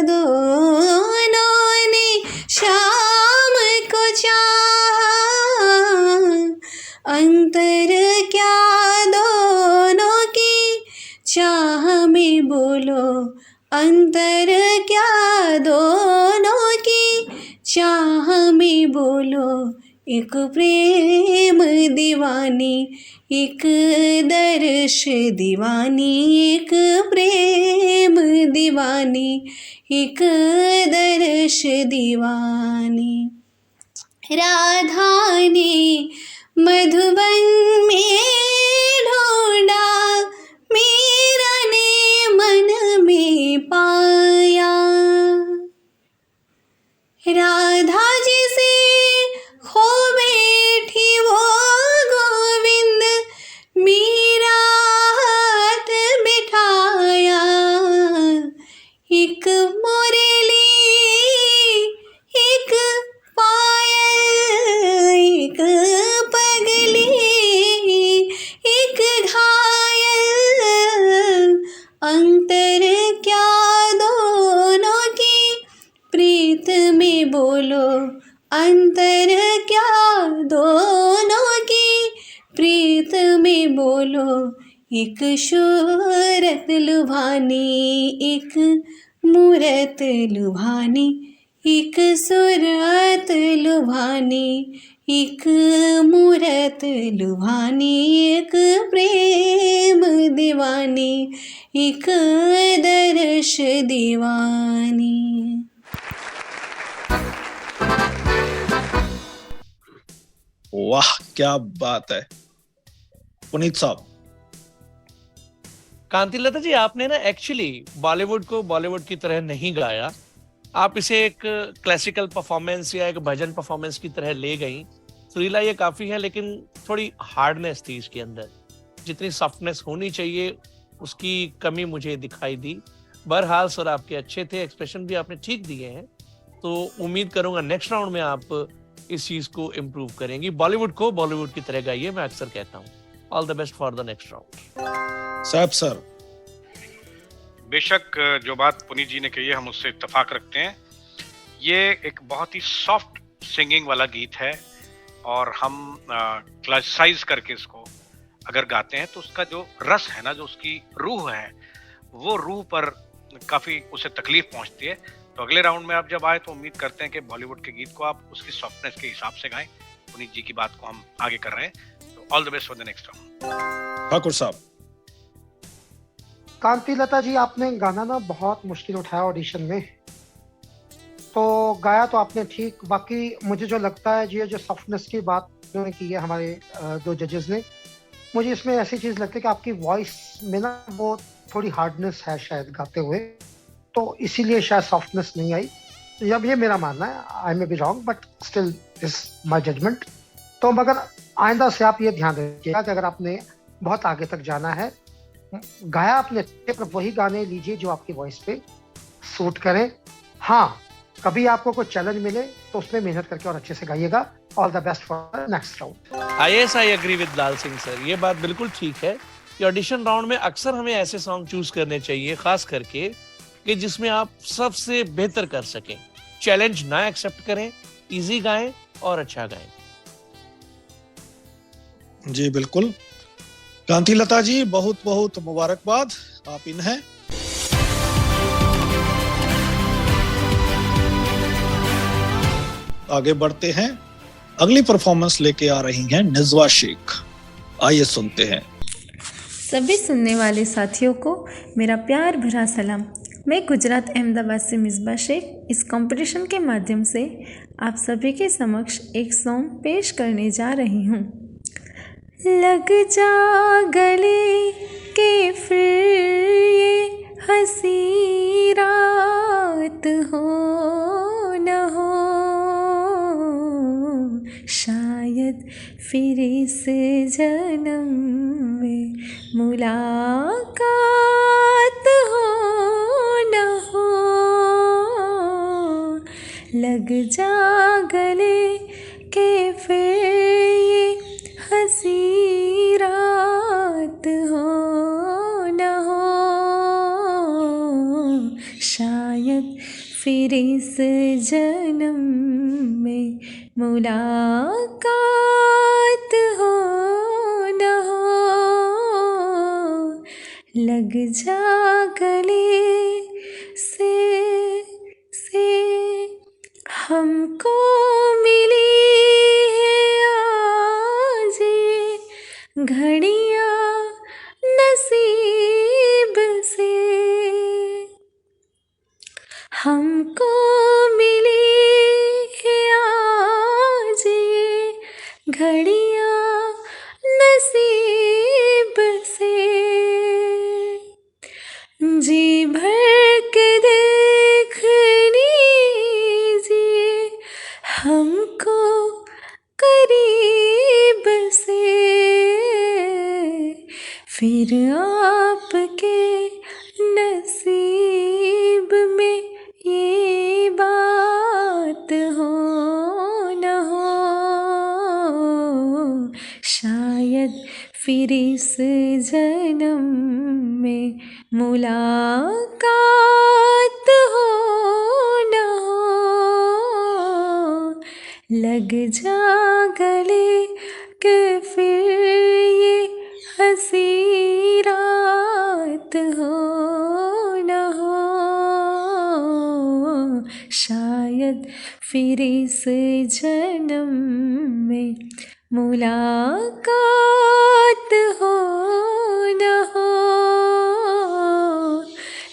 दोनों ने शाम को चाहा, अंतर क्या दोनों की चाह में बोलो, अंतर क्या दोनों की चाह में बोलो। एक प्रेम दीवानी, एक दर्श दीवानी, एक प्रेम दीवानी, एक दर्श दीवानी। राधा ने मधुबन में ढूंढा, मीरा ने मन में पाया। राधा अंतर क्या दोनों की प्रीत में बोलो, अंतर क्या दोनों की प्रीत में बोलो। एक शूरत लुभानी, एक मूरत लुभानी, एक सूरत लुभानी, एक मूरत लुभानी, एक प्रेम दीवानी, एक दर्श दीवानी। वाह क्या बात है पुनीत साहब। कांतिलता जी, आपने ना एक्चुअली बॉलीवुड को बॉलीवुड की तरह नहीं गाया, आप इसे एक क्लासिकल परफॉर्मेंस या एक भजन परफॉर्मेंस की तरह ले गई। सुरीला ये काफी है, लेकिन थोड़ी हार्डनेस थी इसके अंदर, जितनी सॉफ्टनेस होनी चाहिए उसकी कमी मुझे दिखाई दी। बहरहाल सर आपके अच्छे थे, एक्सप्रेशन भी आपने ठीक दिए हैं, तो उम्मीद करूंगा नेक्स्ट राउंड में आप इस चीज को इम्प्रूव करेंगी। बॉलीवुड को बॉलीवुड की तरह गाइए, मैं अक्सर कहता हूँ। All the best for the next round. साहब सर। बेशक जो बात पुनीत जी ने कही है हम उससे इत्तेफाक रखते हैं। ये एक बहुत ही सॉफ्ट सिंगिंग वाला गीत है और हम क्लासिसाइज करके इसको अगर गाते हैं तो उसका जो रस है ना, जो उसकी रूह है, वो रूह पर काफी उसे तकलीफ पहुंचती है। तो अगले राउंड में आप जब आए तो उम्मीद करते हैं कि बॉलीवुड के गीत को आप उसकी सॉफ्टनेस के हिसाब से गाएं। पुनीत जी की बात को हम आगे कर रहे हैं, तो all the best for the next round. Thakur साहब। कांतिलता जी, आपने गाना ना बहुत मुश्किल उठाया ऑडिशन में, तो गाया तो आपने ठीक। बाकी मुझे जो लगता है, ये जो सॉफ्टनेस की बात उन्होंने की है हमारे दो जजेस ने, मुझे इसमें ऐसी चीज़ लगती है कि आपकी वॉइस में ना वो थोड़ी हार्डनेस है शायद गाते हुए, तो इसीलिए शायद सॉफ्टनेस नहीं आई। अब ये मेरा मानना है, I may be wrong but still is my judgement. तो मगर आइंदा से आप ये ध्यान रखिएगा कि अगर आपने बहुत आगे तक जाना है, गाया आपने पर वही गाने लीजिए जो आपकी वॉइस पे सूट करें। हाँ, कभी आपको कोई चैलेंज मिले तो उसमें मेहनत करके और अच्छे से गाइएगा। All the best for next round. I agree with Lal Singh sir, ये बात बिल्कुल ठीक है कि ऑडिशन राउंड में अक्सर हमें ऐसे सॉन्ग चूज करने चाहिए, खास करके कि जिसमें आप सबसे बेहतर कर सकें। चैलेंज ना एक्सेप्ट करें, इजी गाएं और अच्छा गाएं। जी बिल्कुल। कांतिलता जी, बहुत बहुत मुबारकबाद, आप इन हैं। आगे बढ़ते हैं, अगली परफॉर्मेंस लेके आ रही हैं निज़वा शेख। आइए सुनते हैं। सभी सुनने वाले साथियों को मेरा प्यार भरा सलाम। मैं गुजरात अहमदाबाद से मिज़बा शेख इस कंपटीशन के माध्यम से आप सभी के समक्ष एक सॉन्ग पेश करने जा रही हूँ। लग जा गले के फिर ये हंसी रात हो न हो, शायद फिर इस जन्म में मुलाकात हो न हो। लग जा गले के फिर ये हंसी रात हो न हो, शायद फिर इस जन्म में मुलाकात हो न हो। लग जा गले से हमको मिली है आज ये घड़ियाँ नसीब से, हमको मिली है आज ये घड़ियाँ नसीब से। जी भर के देख लीजिए हमको करीब से, फिर आपके नसीब में ये बात हो न हो, शायद फिर इस जन्म में मुलाकात मुलाकात हो न हो, लग जा गले के फिर ये हंसी रात हो न हो, शायद फिर इस जन्म में मुलाकात हो न हो,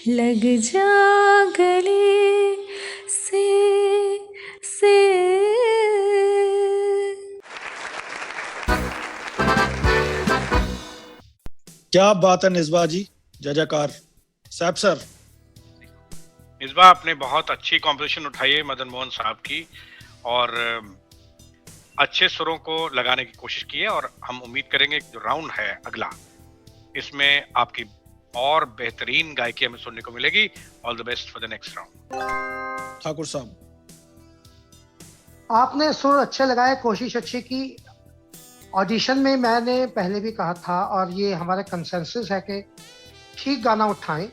लग जा गले से। क्या बात है निस्बा जी, जय जयकार। साहब सर, निस्बा आपने बहुत अच्छी कॉम्पोजिशन उठाई है मदन मोहन साहब की, और अच्छे सुरों को लगाने की कोशिश की है, और हम उम्मीद करेंगे जो राउंड है अगला, इसमें आपकी और बेहतरीन गायकी हमें सुनने को मिलेगी। All the best for the next round. Thakur साहब, आपने सुर अच्छे लगाए, कोशिश अच्छी की। ऑडिशन में मैंने पहले भी कहा था, और ये हमारा कंसेंसस है कि ठीक गाना उठाएं।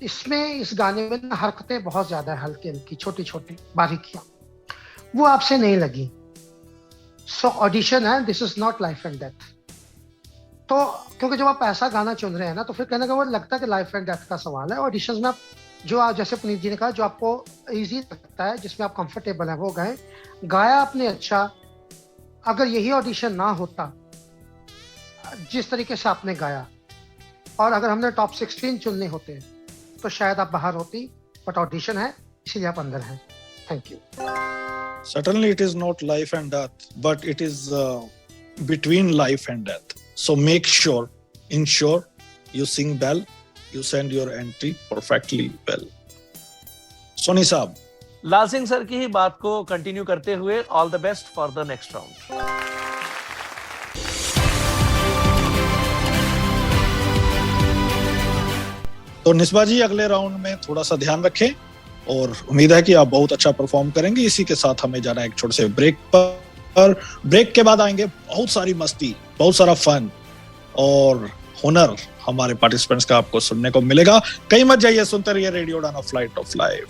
इसमें इस गाने में ना हरकतें बहुत ज़्यादा है, हल्की हल्की छोटी छोटी बारीकियाँ, वो आपसे नहीं लगी। सो ऑडिशन है, this is not life and death. तो क्योंकि जब आप ऐसा गाना चुन रहे हैं ना, तो फिर कहने का वो लगता है कि लाइफ एंड डेथ का सवाल है। ऑडिशन में आप जो आप, जैसे पुनीत जी ने कहा, जो आपको ईजी लगता है, जिसमें आप कंफर्टेबल हैं, वो गाएं। गाया आपने अच्छा। अगर यही ऑडिशन ना होता जिस तरीके से आपने गाया, और अगर हमने टॉप 16 चुनने होते, तो शायद आप बाहर होती, बट ऑडिशन है इसीलिए आप अंदर हैं। Thank you. Certainly it is not life and death, but it is between life and death. So make sure, ensure you sing well, you send your entry perfectly well. Soni साहब, लाल सिंह सर की ही बात को कंटिन्यू करते हुए all the best for the next round. तो निस्बा जी अगले राउंड में थोड़ा सा ध्यान रखें, और उम्मीद है कि आप बहुत अच्छा परफॉर्म करेंगे। इसी के साथ हमें जाना है एक छोटे से ब्रेक पर। ब्रेक के बाद आएंगे बहुत सारी मस्ती, बहुत सारा फन और हुनर हमारे पार्टिसिपेंट्स का आपको सुनने को मिलेगा। कहीं मत जाइए, सुनते रहिए रेडियो उड़ान, फ्लाइट ऑफ लाइफ।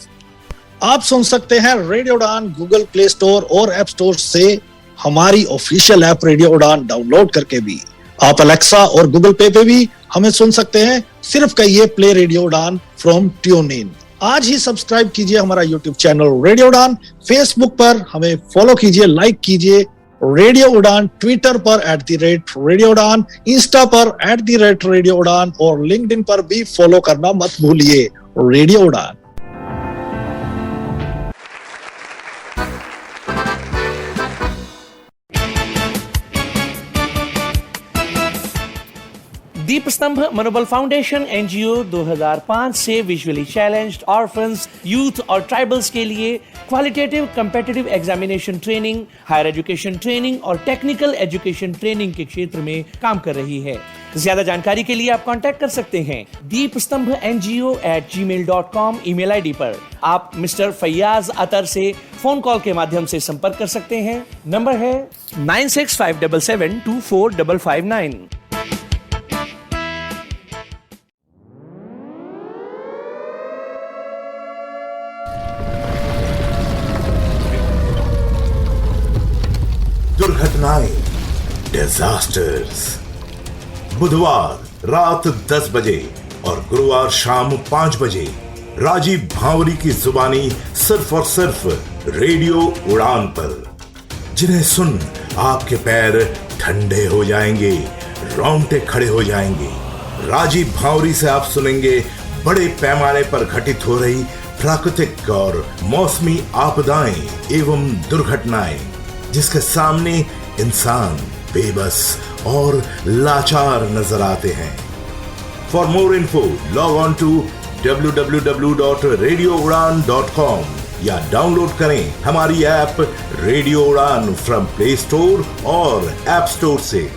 आप सुन सकते हैं radio Udaan Google Play Store और ऐप स्टोर से, हमारी official app radio Udaan download करके भी। आप अलेक्सा और गूगल पे भी हमें सुन सकते हैं। सिर्फ कहिए play radio Udaan from tune in. आज ही सब्सक्राइब कीजिए हमारा यूट्यूब चैनल रेडियो उड़ान। फेसबुक पर हमें फॉलो कीजिए, लाइक कीजिए रेडियो उड़ान। ट्विटर पर @रेडियो उड़ान, इंस्टा पर @रेडियो उड़ान, और लिंक्डइन पर भी फॉलो करना मत भूलिए, रेडियो उड़ान। दीप स्तंभ मनोबल फाउंडेशन एनजीओ 2005 से विजुअली चैलेंज्ड ऑर्फन्स, यूथ और ट्राइबल्स के लिए qualitative competitive examination training, higher education training और टेक्निकल एजुकेशन ट्रेनिंग के क्षेत्र में काम कर रही है। ज्यादा जानकारी के लिए आप कांटेक्ट कर सकते हैं deepstambhNGO@gmail.com ईमेल आईडी पर। आप मिस्टर फैयाज अतर से फोन कॉल के माध्यम से संपर्क कर सकते हैं। नंबर है 9657724559। दुर्घटनाएं, डिजास्टर्स। बुधवार रात 10 बजे और गुरुवार शाम 5 बजे राजीव भांवरी की जुबानी सिर्फ और सिर्फ रेडियो उड़ान पर, जिन्हें सुन आपके पैर ठंडे हो जाएंगे, रोंगटे खड़े हो जाएंगे। राजीव भांवरी से आप सुनेंगे बड़े पैमाने पर घटित हो रही प्राकृतिक और मौसमी आपदाएं एवं दुर्घटनाएं, जिसके सामने इंसान बेबस और लाचार नजर आते हैं। For more info log on to www.radioudan.com या डाउनलोड करें हमारी app radio Udaan from Play Store और ऐप स्टोर से।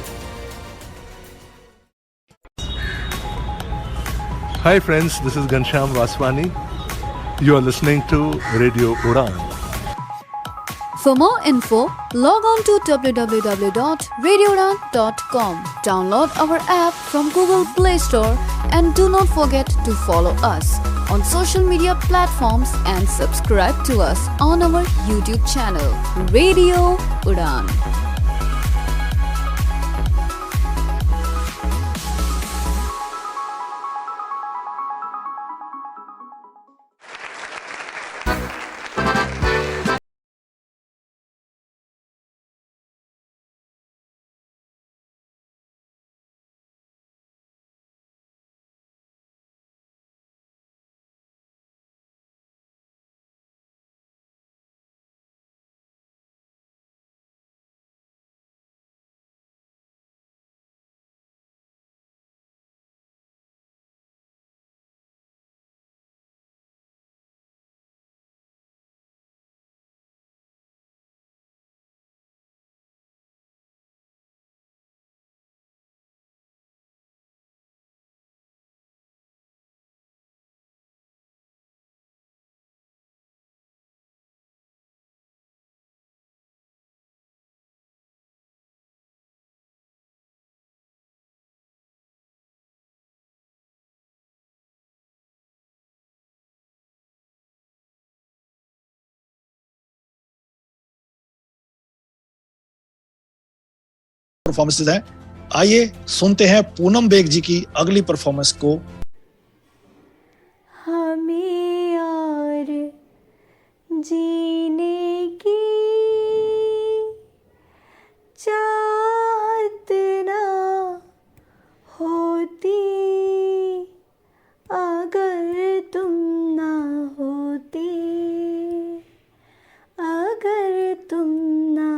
Hi friends, this is Ghanshyam Vaswani. You are listening to Radio Udan. For more info, log on to www.radioudan.com. Download our app from Google Play Store And do not forget to follow us on social media platforms and subscribe to us on our YouTube channel, Radio Udan. Performances हैं। आइए सुनते हैं पूनम बेग जी की अगली परफॉर्मेंस को। हमें और जीने की चाहत ना होती अगर तुम ना होते, अगर तुम ना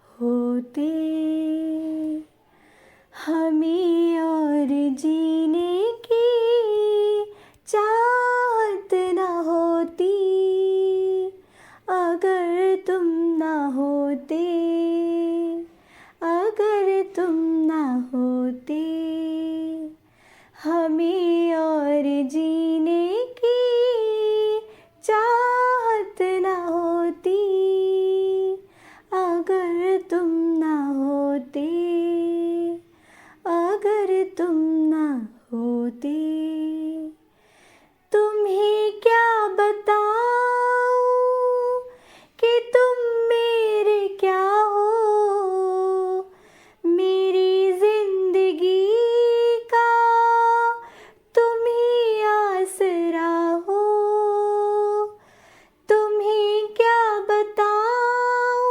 होते। हमें और जीने की चाहत ना होती अगर तुम ना होते, अगर तुम ना होते। हमें और जीने की चाहत ना होती अगर तुम ना होते, अगर तुम ना होते। तुम्हें क्या बताऊं कि तुम मेरे क्या हो, मेरी जिंदगी का तुम ही आसरा हो। तुम्हें क्या बताऊं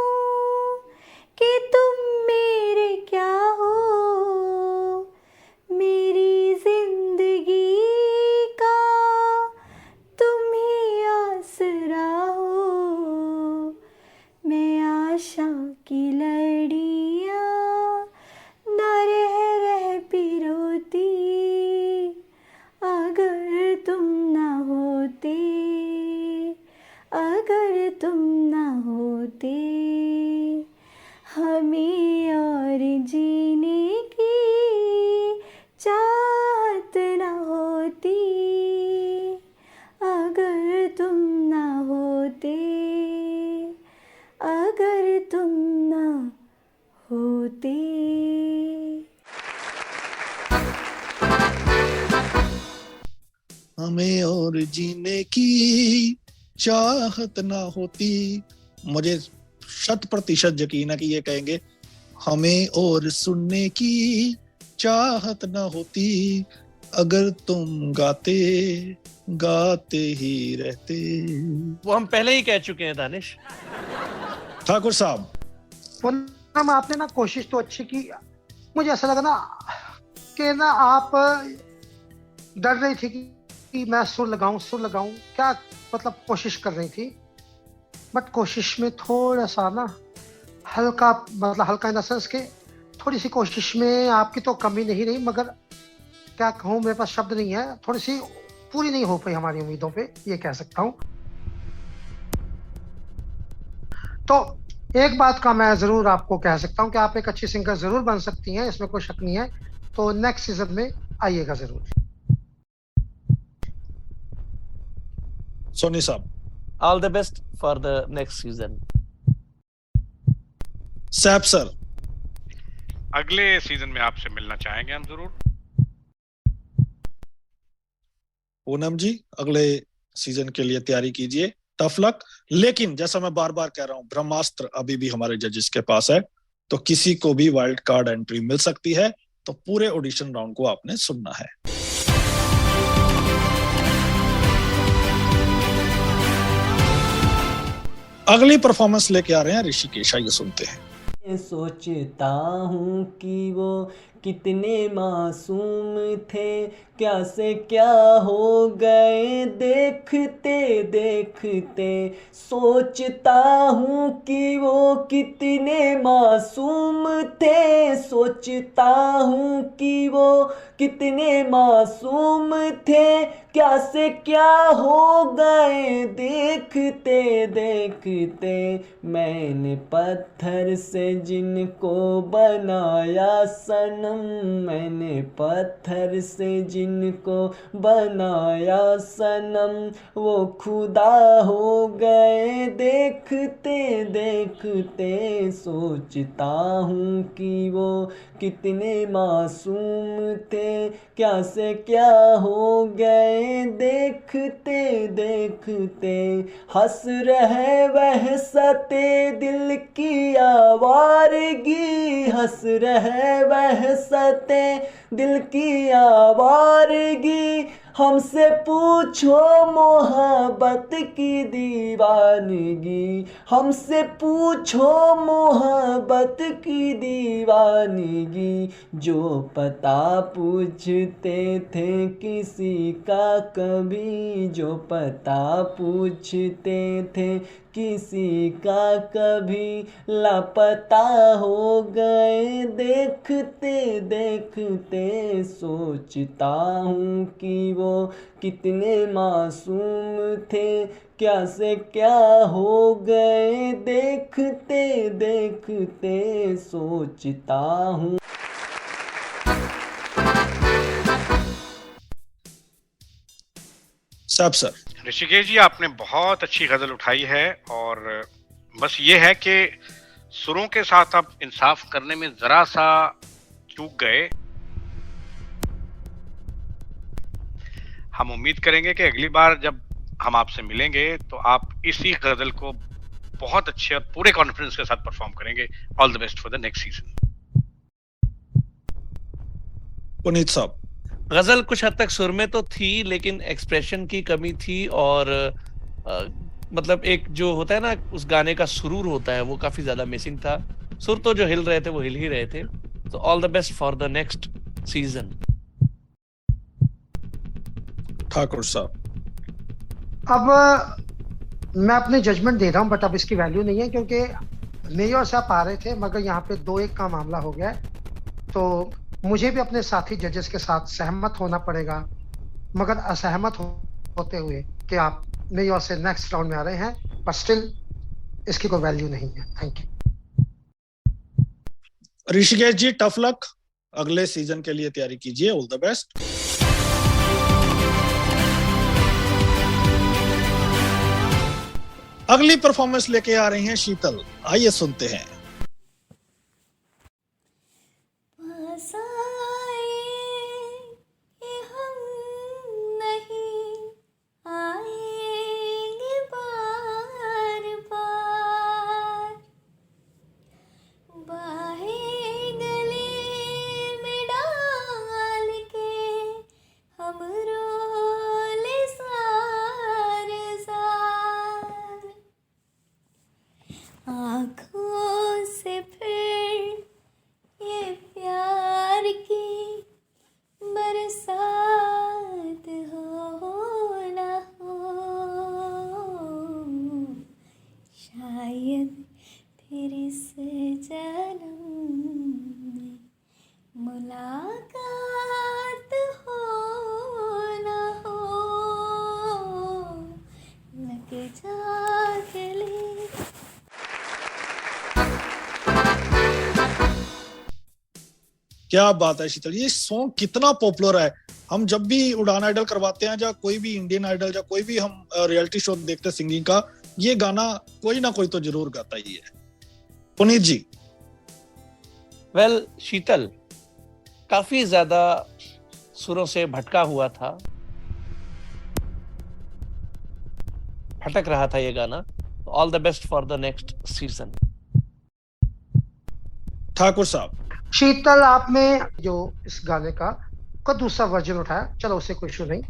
कि तुम मेरे क्या हो, मेरी जिंदगी का तुम ही आसरा हो। मैं आशा की लड़ियाँ न रह पिरोती अगर तुम ना होते, अगर तुम ना होते। हमें और जीने की चाहत ना होती अगर तुम ना होते, अगर तुम ना होते। हमें और जीने की चाहत ना होती। मुझे 100% यकीन है कि ये कहेंगे हमें और सुनने की चाहत ना होती अगर तुम गाते गाते ही रहते। वो हम पहले ही कह चुके हैं दानिश। ठाकुर साहब, पूनम आपने ना कोशिश तो अच्छी की। मुझे ऐसा लगा ना कि ना आप डर रही थी कि मैं सुर लगाऊं, क्या मतलब कोशिश कर रही थी। बट कोशिश में थोड़ा सा ना हल्का, मतलब हल्का इन द सेंस के थोड़ी सी कोशिश में आपकी तो कमी नहीं रही, मगर क्या कहूँ, मेरे पास शब्द नहीं है, थोड़ी सी पूरी नहीं हो पाई हमारी उम्मीदों पे, ये कह सकता हूँ। तो एक बात का मैं जरूर आपको कह सकता हूँ कि आप एक अच्छी सिंगर जरूर बन सकती हैं, इसमें कोई शक नहीं है। तो नेक्स्ट सीजन में आइएगा जरूर। सोनी साहब, all the best for the next season. SAP sir, अगले सीजन में आपसे मिलना चाहेंगे हम जरूर। पूनम जी अगले सीजन के लिए तैयारी कीजिए, टफ लक। लेकिन जैसा मैं बार बार कह रहा हूं, ब्रह्मास्त्र अभी भी हमारे जजेस के पास है, तो किसी को भी वाइल्ड कार्ड एंट्री मिल सकती है, तो पूरे ऑडिशन राउंड को आपने सुनना है। अगली परफॉर्मेंस लेके आ रहे हैं ऋषिकेश, आइए सुनते हैं। सोचता हूँ कि वो कितने मासूम थे, क्या से क्या हो गए देखते देखते। सोचता हूँ कि वो कितने मासूम थे, सोचता हूँ कि वो कितने मासूम थे, क्या से क्या हो गए देखते देखते। मैंने पत्थर से जिनको बनाया सनम, मैंने पत्थर से जिनको बनाया सनम, वो खुदा हो गए देखते देखते। सोचता हूँ कि वो कितने मासूम थे, क्या से क्या हो गए देखते देखते। हंस रहे वह सते दिल की आवारगी, हंस रहे वह सते दिल की आवारगी। हमसे पूछो मोहब्बत की दीवानगी, हमसे पूछो मोहब्बत की दीवानगी। जो पता पूछते थे किसी का कभी, जो पता पूछते थे किसी का कभी, लापता हो गए देखते देखते। सोचता हूँ कि वो कितने मासूम थे, क्या से क्या हो गए देखते देखते। सोचता हूँ। साहब सर। ऋषिकेश जी आपने बहुत अच्छी गजल उठाई है, और बस ये है कि सुरों के साथ आप इंसाफ करने में जरा सा चूक गए। हम उम्मीद करेंगे कि अगली बार जब हम आपसे मिलेंगे तो आप इसी गजल को बहुत अच्छे और पूरे कॉन्फिडेंस के साथ परफॉर्म करेंगे। All the best for the next season. Puneet साहब, गजल कुछ हद तक सुर में तो थी, लेकिन एक्सप्रेशन की कमी थी, और मतलब एक जो होता है ना उस गाने का सुरूर होता है, वो काफी ज्यादा मिसिंग था। सुर तो जो हिल रहे थे वो हिल ही रहे थे। तो all the best for the next season. Thakur साहब, अब मैं अपने जजमेंट दे रहा हूँ, बट अब इसकी वैल्यू नहीं है, क्योंकि मेरी ओर से आप आ रहे थे, मगर यहाँ पे 2-1 का मामला हो गया है, तो मुझे भी अपने साथी जजेस के साथ सहमत होना पड़ेगा, मगर असहमत होते हुए कि आप मेरी ओर से नेक्स्ट राउंड में आ रहे हैं, पर स्टिल इसकी कोई वैल्यू नहीं है। Thank you. Rishikesh ji, tough luck, अगले सीजन के लिए तैयारी कीजिए। All the best. अगली परफॉर्मेंस लेके आ रही हैं शीतल, आइए सुनते हैं। आँखों से फिर ये प्यार की बरसात हो ना हो, शायद फिर इस जन्म में मुलाकात हो ना हो, लग जा गले। क्या बात है शीतल, ये सॉन्ग कितना पॉपुलर है। हम जब भी उड़ान आइडल करवाते हैं, या कोई भी इंडियन आइडल, या कोई भी हम रियलिटी शो देखते हैं सिंगिंग का, ये गाना कोई ना कोई तो जरूर गाता ही है। पुनीत जी। वेल, शीतल काफी ज्यादा सुरों से भटका हुआ था, खटक रहा था ये गाना। All the best for the next season. Thakur साहब। शीतल, आपने जो इस गाने का दूसरा वर्जन उठाया, चलो उसे कोई इशू नहीं।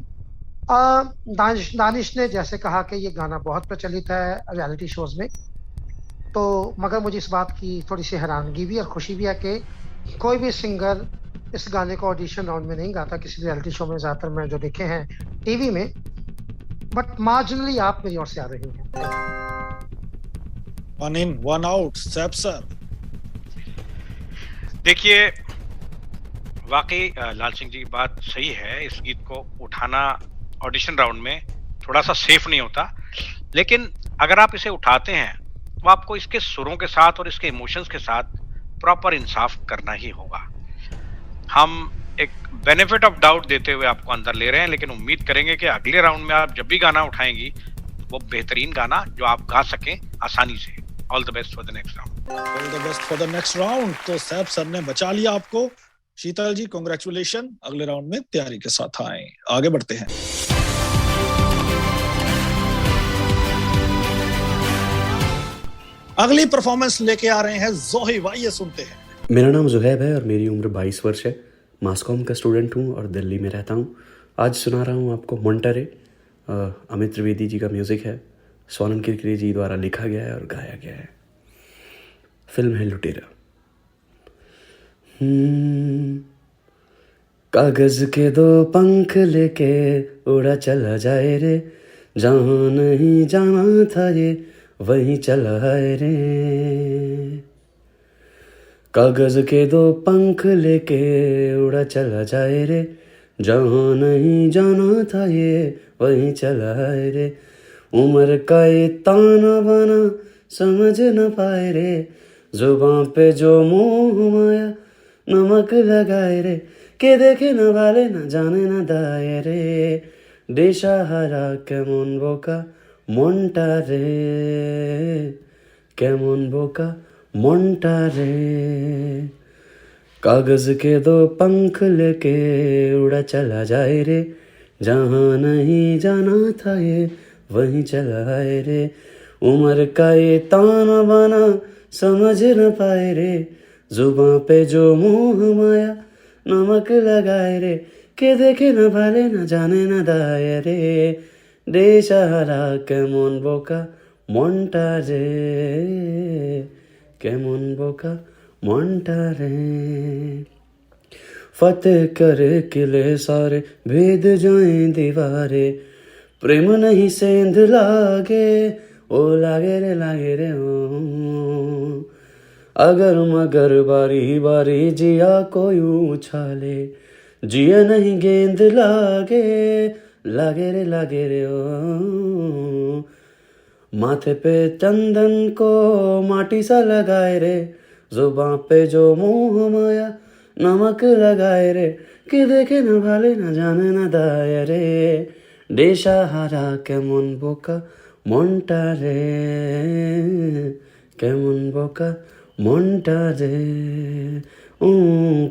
दानिश ने जैसे कहा कि ये गाना बहुत प्रचलित है रियलिटी शोज में, तो मगर मुझे इस बात की थोड़ी सी हैरानगी भी और खुशी भी है कि कोई भी सिंगर इस गाने को ऑडिशन राउंड में नहीं गाता किसी रियलिटी शो में। ज़्यादातर मैं जो देखे हैं टीवी में, बट मार्जिनली आप मेरी ओर से आ रही हैं। 1 in 1 out, सैफ सर। देखिए, वाकई लाल सिंह जी की बात सही है। इस गीत को उठाना ऑडिशन राउंड में थोड़ा सा सेफ नहीं होता, लेकिन अगर आप इसे उठाते हैं तो आपको इसके सुरों के साथ और इसके इमोशंस के साथ प्रॉपर इंसाफ करना ही होगा। हम एक बेनिफिट ऑफ डाउट देते हुए आपको अंदर ले रहे हैं, लेकिन उम्मीद करेंगे कि अगले राउंड में आप जब भी गाना उठाएंगी वो बेहतरीन गाना जो आप गा सकें आसानी से। All the best for the next round. All the best for the next round. तो सैफ सर ने बचा लिया आपको। शीतल जी, कांग्रेचुलेशन। अगले राउंड में तैयारी के साथ आए। आगे बढ़ते हैं। अगली परफॉर्मेंस लेके आ रहे हैं जोहिब। आइए सुनते हैं। मेरा नाम जुहैब है और मेरी उम्र 22 वर्ष है। मासकॉम का स्टूडेंट हूँ और दिल्ली में रहता हूँ। आज सुना रहा हूँ आपको मोंटारे। अमित त्रिवेदी जी का म्यूज़िक है, सोनम किरकिरे जी द्वारा लिखा गया है और गाया गया है। फिल्म है लुटेरा। कागज के 2 पंख लेके उड़ा चला जाए रे, जहाँ नहीं जाना था ये वहीं चला है रे। कागज के 2 पंख लेके उड़ा चला जाए रे, जहाँ नहीं जाना था ये वहीं चला है रे। उम्र का ये ताना बाना समझ न पाए रे, जुबां पे जो मोह माया नमक लगाए रे। के देखे न वाले न जाने न दाए रे, दिशाहारा केमन बोका मोंटारे, केमन बोका मोंटारे। कागज के 2 पंख लेके उड़ा चला जाए रे, जहाँ नहीं जाना था ये वहीं चला है रे। उम्र का ये ताना बाना समझ न पाए रे, जुबां पे जो मोह माया नमक लगाए रे। के देखे न भाले न जाने न दाए रे, देशहारा केमन बोका मोंटारे, केमन बोका मोंटारे। फतेह करे किले सारे, भेद जाएं दीवारे, प्रेम नहीं सेंध लागे, ओ लागे रे ओ। अगर मगर बारी बारी जिया कोई उछाले, जिया नहीं गेंद लागे, लागे रे ओ। माथे पे चंदन को माटी सा लगाए रे, जुबां पे जो मोह माया नमक लगाए रे। कि देखे न भाले न जाने न दाए रे, देशहारा केमन बोका मोंटारे, केमन बोका मोंटारे,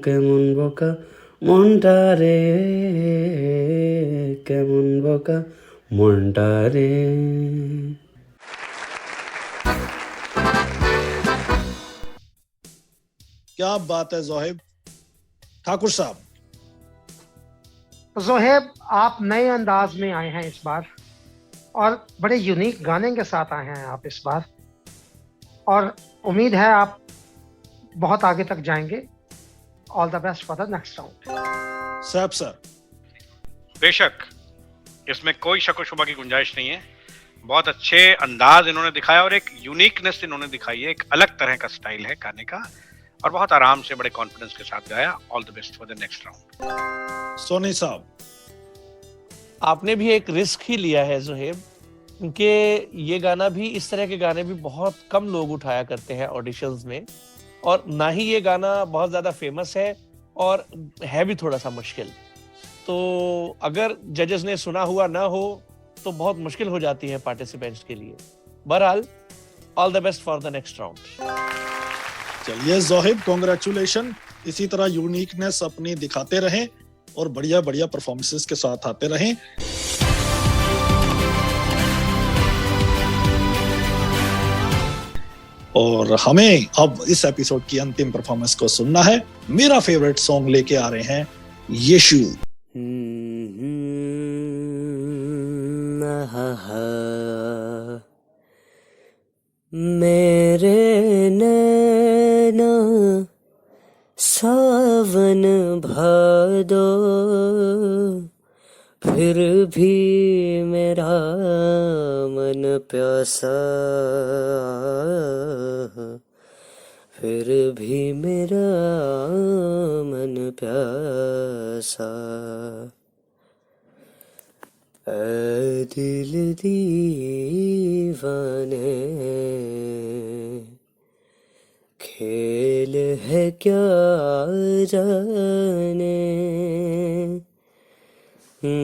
केमन बोका मोंटारे, केमन बोका मोंटारे। क्या बात है जोहेब। ठाकुर साहब। जोहेब, आप नए अंदाज में आए हैं इस बार और बड़े यूनिक गाने के साथ आए हैं आप इस बार, और उम्मीद है आप बहुत आगे तक जाएंगे। All the best for the next round. Saif sir. बेशक, इसमें कोई शक व शुबा की गुंजाइश नहीं है। बहुत अच्छे अंदाज इन्होंने दिखाया और एक यूनिकनेस इन्होंने दिखाई है, एक अलग तरह का स्टाइल है गाने का, और बहुत आराम से बड़े कॉन्फिडेंस के साथ गाया। All the best for the next round. Soni साहब। आपने भी एक रिस्क ही लिया है जोहेब, क्योंकि ये गाना भी, इस तरह के गाने भी बहुत कम लोग उठाया करते हैं ऑडिशंस में, और ना ही ये गाना बहुत ज्यादा फेमस है और है भी थोड़ा सा मुश्किल। तो अगर जजेस ने सुना हुआ ना हो तो बहुत मुश्किल हो जाती है पार्टिसिपेंट्स के लिए। बहरहाल, all the best for the next round. चलिए जोहिब, कांग्रेचुलेशन। इसी तरह यूनिकनेस अपनी दिखाते रहें और बढ़िया बढ़िया परफॉर्मेंसेस के साथ आते रहें। और हमें अब इस एपिसोड की अंतिम परफॉर्मेंस को सुनना है। मेरा फेवरेट सॉन्ग लेके आ रहे हैं यीशु। मेरे नैना सावन भादो, फिर भी मेरा मन प्यासा, फिर भी मेरा मन प्यासा। ऐ दिल दीवाने, खेल है क्या जाने,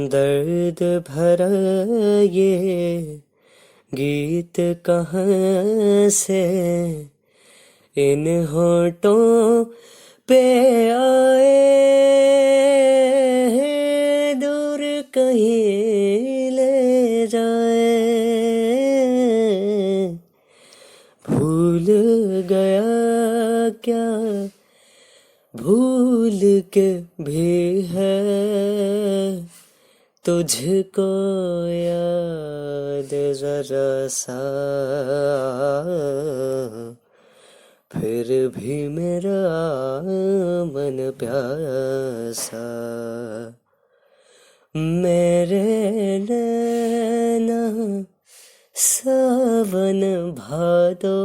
दर्द भरा ये गीत कहाँ से इन होठों पे आए, दूर कहीं ले जाए। भूल गया क्या भूल के भी है तुझको याद जरा सा, फिर भी मेरा मन प्यासा। मेरे नैना सावन भादो,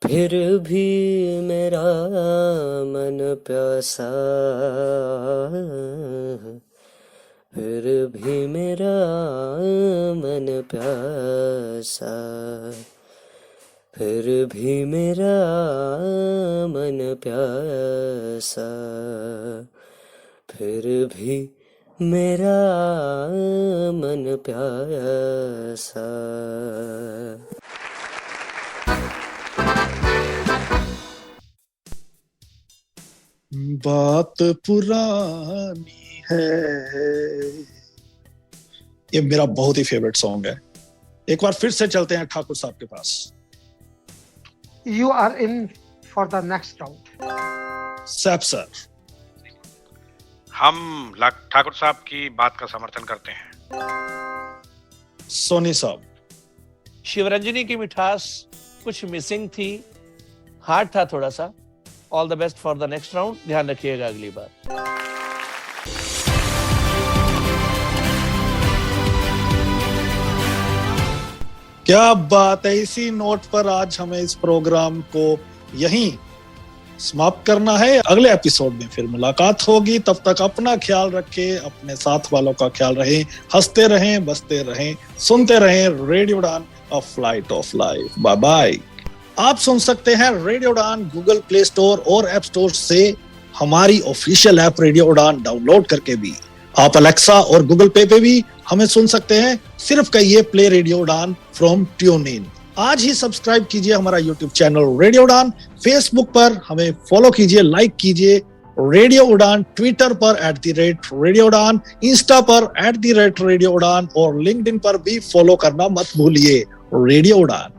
फिर भी मेरा मन प्यासा, फिर भी मेरा मन प्यासा, फिर भी मेरा मन प्यासा, फिर भी मेरा मन प्यासा। बात पुरानी है, ये मेरा बहुत ही फेवरेट सॉन्ग है। एक बार फिर से चलते हैं ठाकुर साहब के पास। You are in for the next round. SAP sir, हम ठाकुर साहब की बात का समर्थन करते हैं। सोनी साहब, शिवरंजनी की मिठास कुछ मिसिंग थी, हार्ड था थोड़ा सा। All the best for the next round, ध्यान रखिएगा अगली बार। क्या बात है। इसी नोट पर आज हमें इस प्रोग्राम को यहीं समाप्त करना है। अगले एपिसोड में फिर मुलाकात होगी। तब तक अपना ख्याल रखें, अपने साथ वालों का ख्याल रखें, हंसते रहें, बसते रहें, सुनते रहें radio Udaan, a flight of life. Bye bye. आप सुन सकते हैं radio Udaan Google Play Store और ऐप स्टोर से हमारी official app radio Udaan download करके भी। आप अलेक्सा और गूगल पे भी हमें सुन सकते हैं। सिर्फ कहिए play radio Udaan from tune in. आज ही सब्सक्राइब कीजिए हमारा यूट्यूब चैनल रेडियो उड़ान। फेसबुक पर हमें फॉलो कीजिए, लाइक कीजिए रेडियो उड़ान। ट्विटर पर @रेडियो उड़ान, इंस्टा पर @रेडियो उड़ान और लिंक्डइन पर भी फॉलो करना मत भूलिए रेडियो उड़ान।